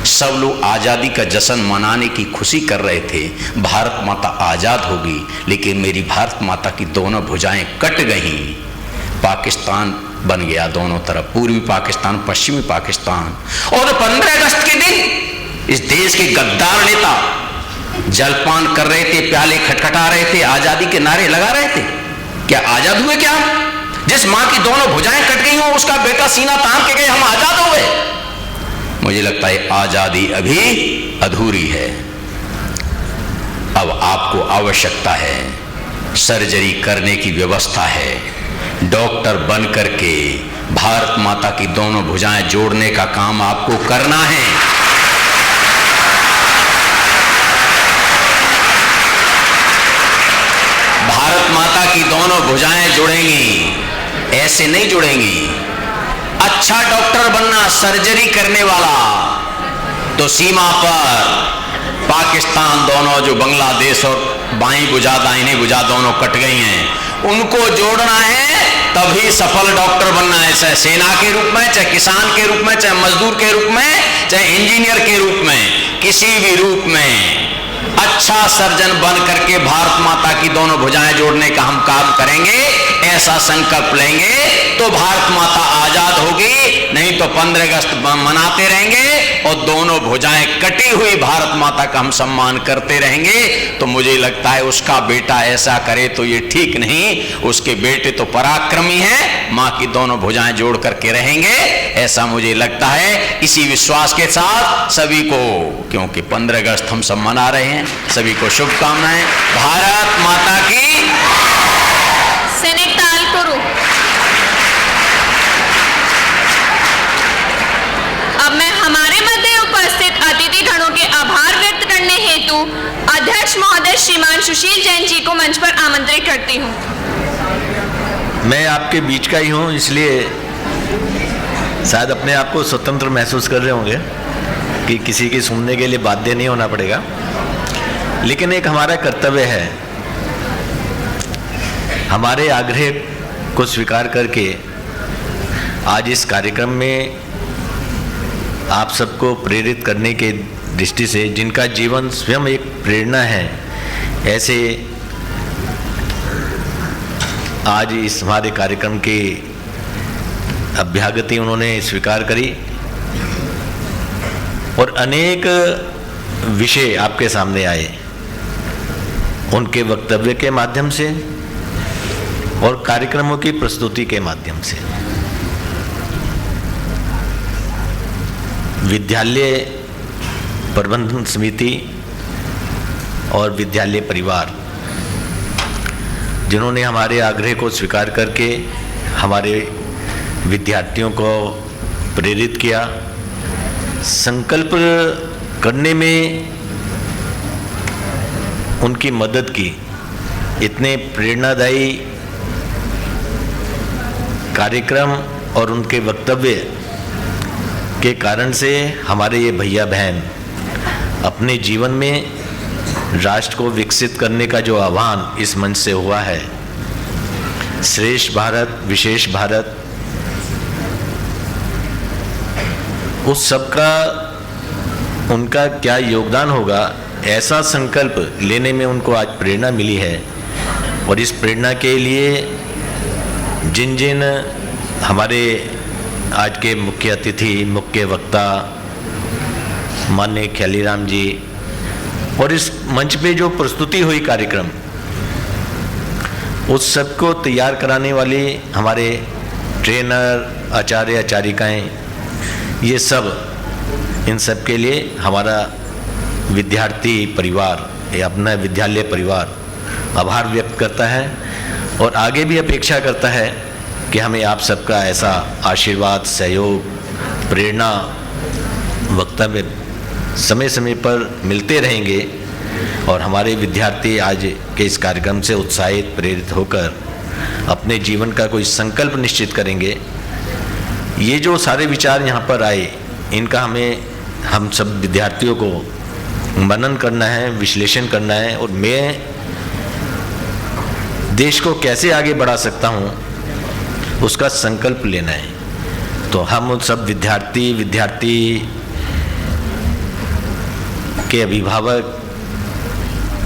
सब लोग आज़ादी का जश्न मनाने की खुशी कर रहे थे। भारत माता आज़ाद होगी, लेकिन मेरी भारत माता की दोनों भुजाएं कट गईं। पाकिस्तान बन गया दोनों तरफ, पूर्वी पाकिस्तान, पश्चिमी पाकिस्तान। और 15 अगस्त के दिन इस देश के गद्दार नेता जलपान कर रहे थे, प्याले खटखटा रहे थे, आज़ादी के नारे लगा रहे थे। क्या आज़ाद हुए? क्या जिस माँ की दोनों भुजाएं कट गई हो उसका बेटा सीना तान के गए, हम आज़ाद हो गए? मुझे लगता है आजादी अभी अधूरी है। अब आपको आवश्यकता है, सर्जरी करने की व्यवस्था है। डॉक्टर बन करके भारत माता की दोनों भुजाएं जोड़ने का काम आपको करना है। भारत माता की दोनों भुजाएं जुड़ेंगी, ऐसे नहीं जुड़ेंगी। अच्छा डॉक्टर बनना, सर्जरी करने वाला, तो सीमा पर पाकिस्तान दोनों जो बांग्लादेश और बाईं भुजा दाहिनी भुजा दोनों कट गई हैं, उनको जोड़ना है, तभी सफल डॉक्टर बनना है। चाहे सेना के रूप में, चाहे किसान के रूप में, चाहे मजदूर के रूप में, चाहे इंजीनियर के रूप में, किसी भी रूप में अच्छा सर्जन बन करके भारत माता की दोनों भुजाएं जोड़ने का हम काम करेंगे। ऐसा संकल्प लेंगे तो भारत माता आजाद होगी, नहीं तो 15 अगस्त मनाते रहेंगे और दोनों भुजाएं कटी हुई भारत माता का हम सम्मान करते रहेंगे। तो मुझे लगता है उसका बेटा ऐसा करे तो ये ठीक नहीं। उसके बेटे तो पराक्रमी हैं, माँ की दोनों भुजाएं जोड़ करके रहेंगे, ऐसा मुझे लगता है। इसी विश्वास के साथ सभी को, क्योंकि 15 अगस्त हम सब मना रहे हैं, सभी को शुभकामनाएं। भारत माता की। सैनिक ताल करो। अब मैं हमारे मध्य उपस्थित अतिथि गणों के आभार व्यक्त करने हेतु अध्यक्ष महोदय श्रीमान सुशील जैन जी को मंच पर आमंत्रित करती हूँ। मैं आपके बीच का ही हूँ, इसलिए शायद अपने आप को स्वतंत्र महसूस कर रहे होंगे कि किसी की सुनने के लिए बाध्य नहीं होना पड़ेगा, लेकिन एक हमारा कर्तव्य है, हमारे आग्रह को स्वीकार करके आज इस कार्यक्रम में आप सबको प्रेरित करने के दृष्टि से, जिनका जीवन स्वयं एक प्रेरणा है, ऐसे आज इस हमारे कार्यक्रम की अभ्यागति उन्होंने स्वीकार करी और अनेक विषय आपके सामने आए उनके वक्तव्य के माध्यम से और कार्यक्रमों की प्रस्तुति के माध्यम से। विद्यालय प्रबंधन समिति और विद्यालय परिवार, जिन्होंने हमारे आग्रह को स्वीकार करके हमारे विद्यार्थियों को प्रेरित किया, संकल्प करने में उनकी मदद की, इतने प्रेरणादायी कार्यक्रम और उनके वक्तव्य के कारण से हमारे ये भैया बहन अपने जीवन में राष्ट्र को विकसित करने का जो आह्वान इस मंच से हुआ है, श्रेष्ठ भारत, विशेष भारत, उस सब का उनका क्या योगदान होगा, ऐसा संकल्प लेने में उनको आज प्रेरणा मिली है। और इस प्रेरणा के लिए जिन जिन हमारे आज के मुख्य अतिथि, मुख्य वक्ता माननीय ख्यालीराम जी, और इस मंच पे जो प्रस्तुति हुई कार्यक्रम, उस सबको तैयार कराने वाले हमारे ट्रेनर, आचार्य, आचार्यिकाएँ, ये सब, इन सब के लिए हमारा विद्यार्थी परिवार या अपना विद्यालय परिवार आभार व्यक्त करता है। और आगे भी अपेक्षा करता है कि हमें आप सबका ऐसा आशीर्वाद, सहयोग, प्रेरणा, वक्तव्य समय समय पर मिलते रहेंगे और हमारे विद्यार्थी आज के इस कार्यक्रम से उत्साहित, प्रेरित होकर अपने जीवन का कोई संकल्प निश्चित करेंगे। ये जो सारे विचार यहाँ पर आए, इनका हम सब विद्यार्थियों को मनन करना है, विश्लेषण करना है और मैं देश को कैसे आगे बढ़ा सकता हूँ उसका संकल्प लेना है। तो हम सब विद्यार्थी के अभिभावक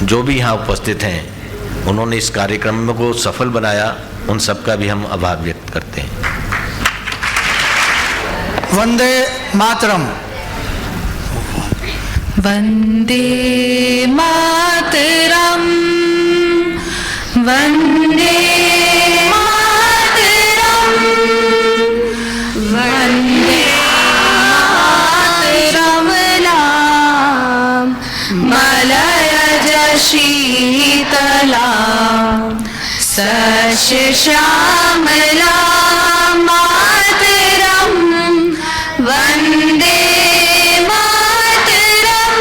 जो भी यहाँ उपस्थित हैं, उन्होंने इस कार्यक्रम को सफल बनाया, उन सबका भी हम आभार व्यक्त करते हैं। वंदे मातरम। वंदे मातरम, वंदे मातरम, वंदे मातरम। मलयज शीतला सश्यामला मातरम, वंदे मातरम।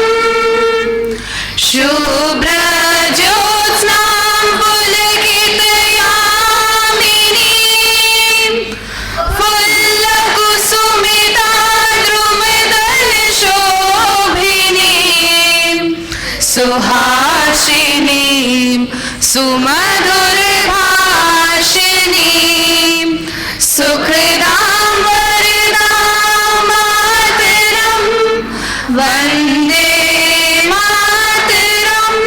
शुभ्र ज्योत्स्नां पुलकितयामिनीं, फुल्लकुसुमिता द्रुमदलशोभिनीं, सुहासिनीं सुमधुरभाषिणीं, सुखदां वरदां मातरं, वन्दे मातरम्।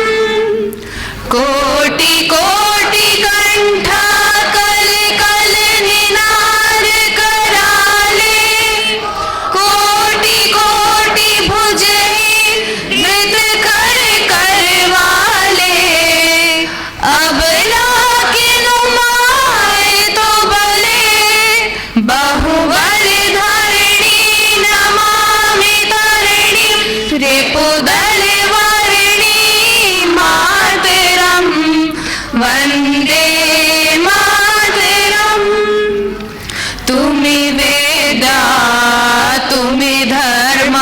कोटि कोटि कंठा कल कल निनाद कराले, कोटि कोटि भुजे धृत कर करवाले। अबला के नुमाए तो बले, बहुबल धरणी नमामि तरिणी, रिपुदल वारिणी मातरम, वंदे मातरम। तुम्ही वेदा, तुम्ही धर्म,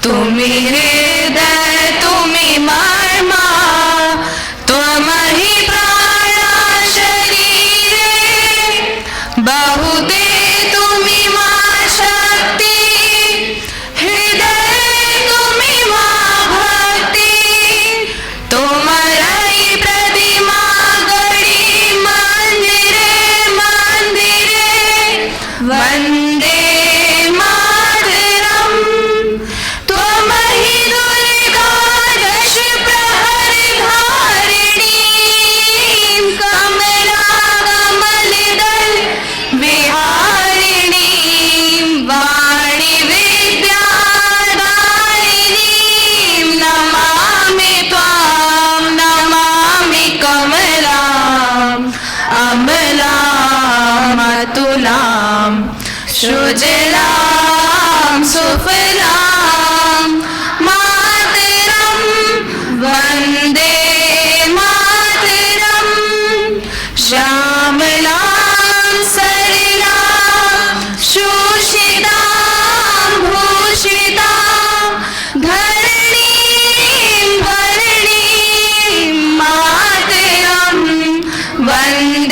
तुम्ही हृदय, तुम्ही मर्मा, त्वमहि प्राणा शरीरे, बहुते तुम्ही मा शक्ति, हृदय तुम्ही मा भक्ति। तुम्हारी प्रतिमा गढ़ी मंदिरे मंदिरे, वंदे मातरम। त्वमहि दुर्गा दश प्रहर धारिणीं, कमला कमलदल विहारिणीं, वाणी विद्यादायिनीं, नमामि त्वां, नमामि कमलाम्, अमलाम् अतुलाम्, सुजलाम् सुफलाम् मातरं, वन्दे मातरम्। श्यामलां सरलां सुषितां भूषितां, धरणीं भरणीं मातरं, वन्दे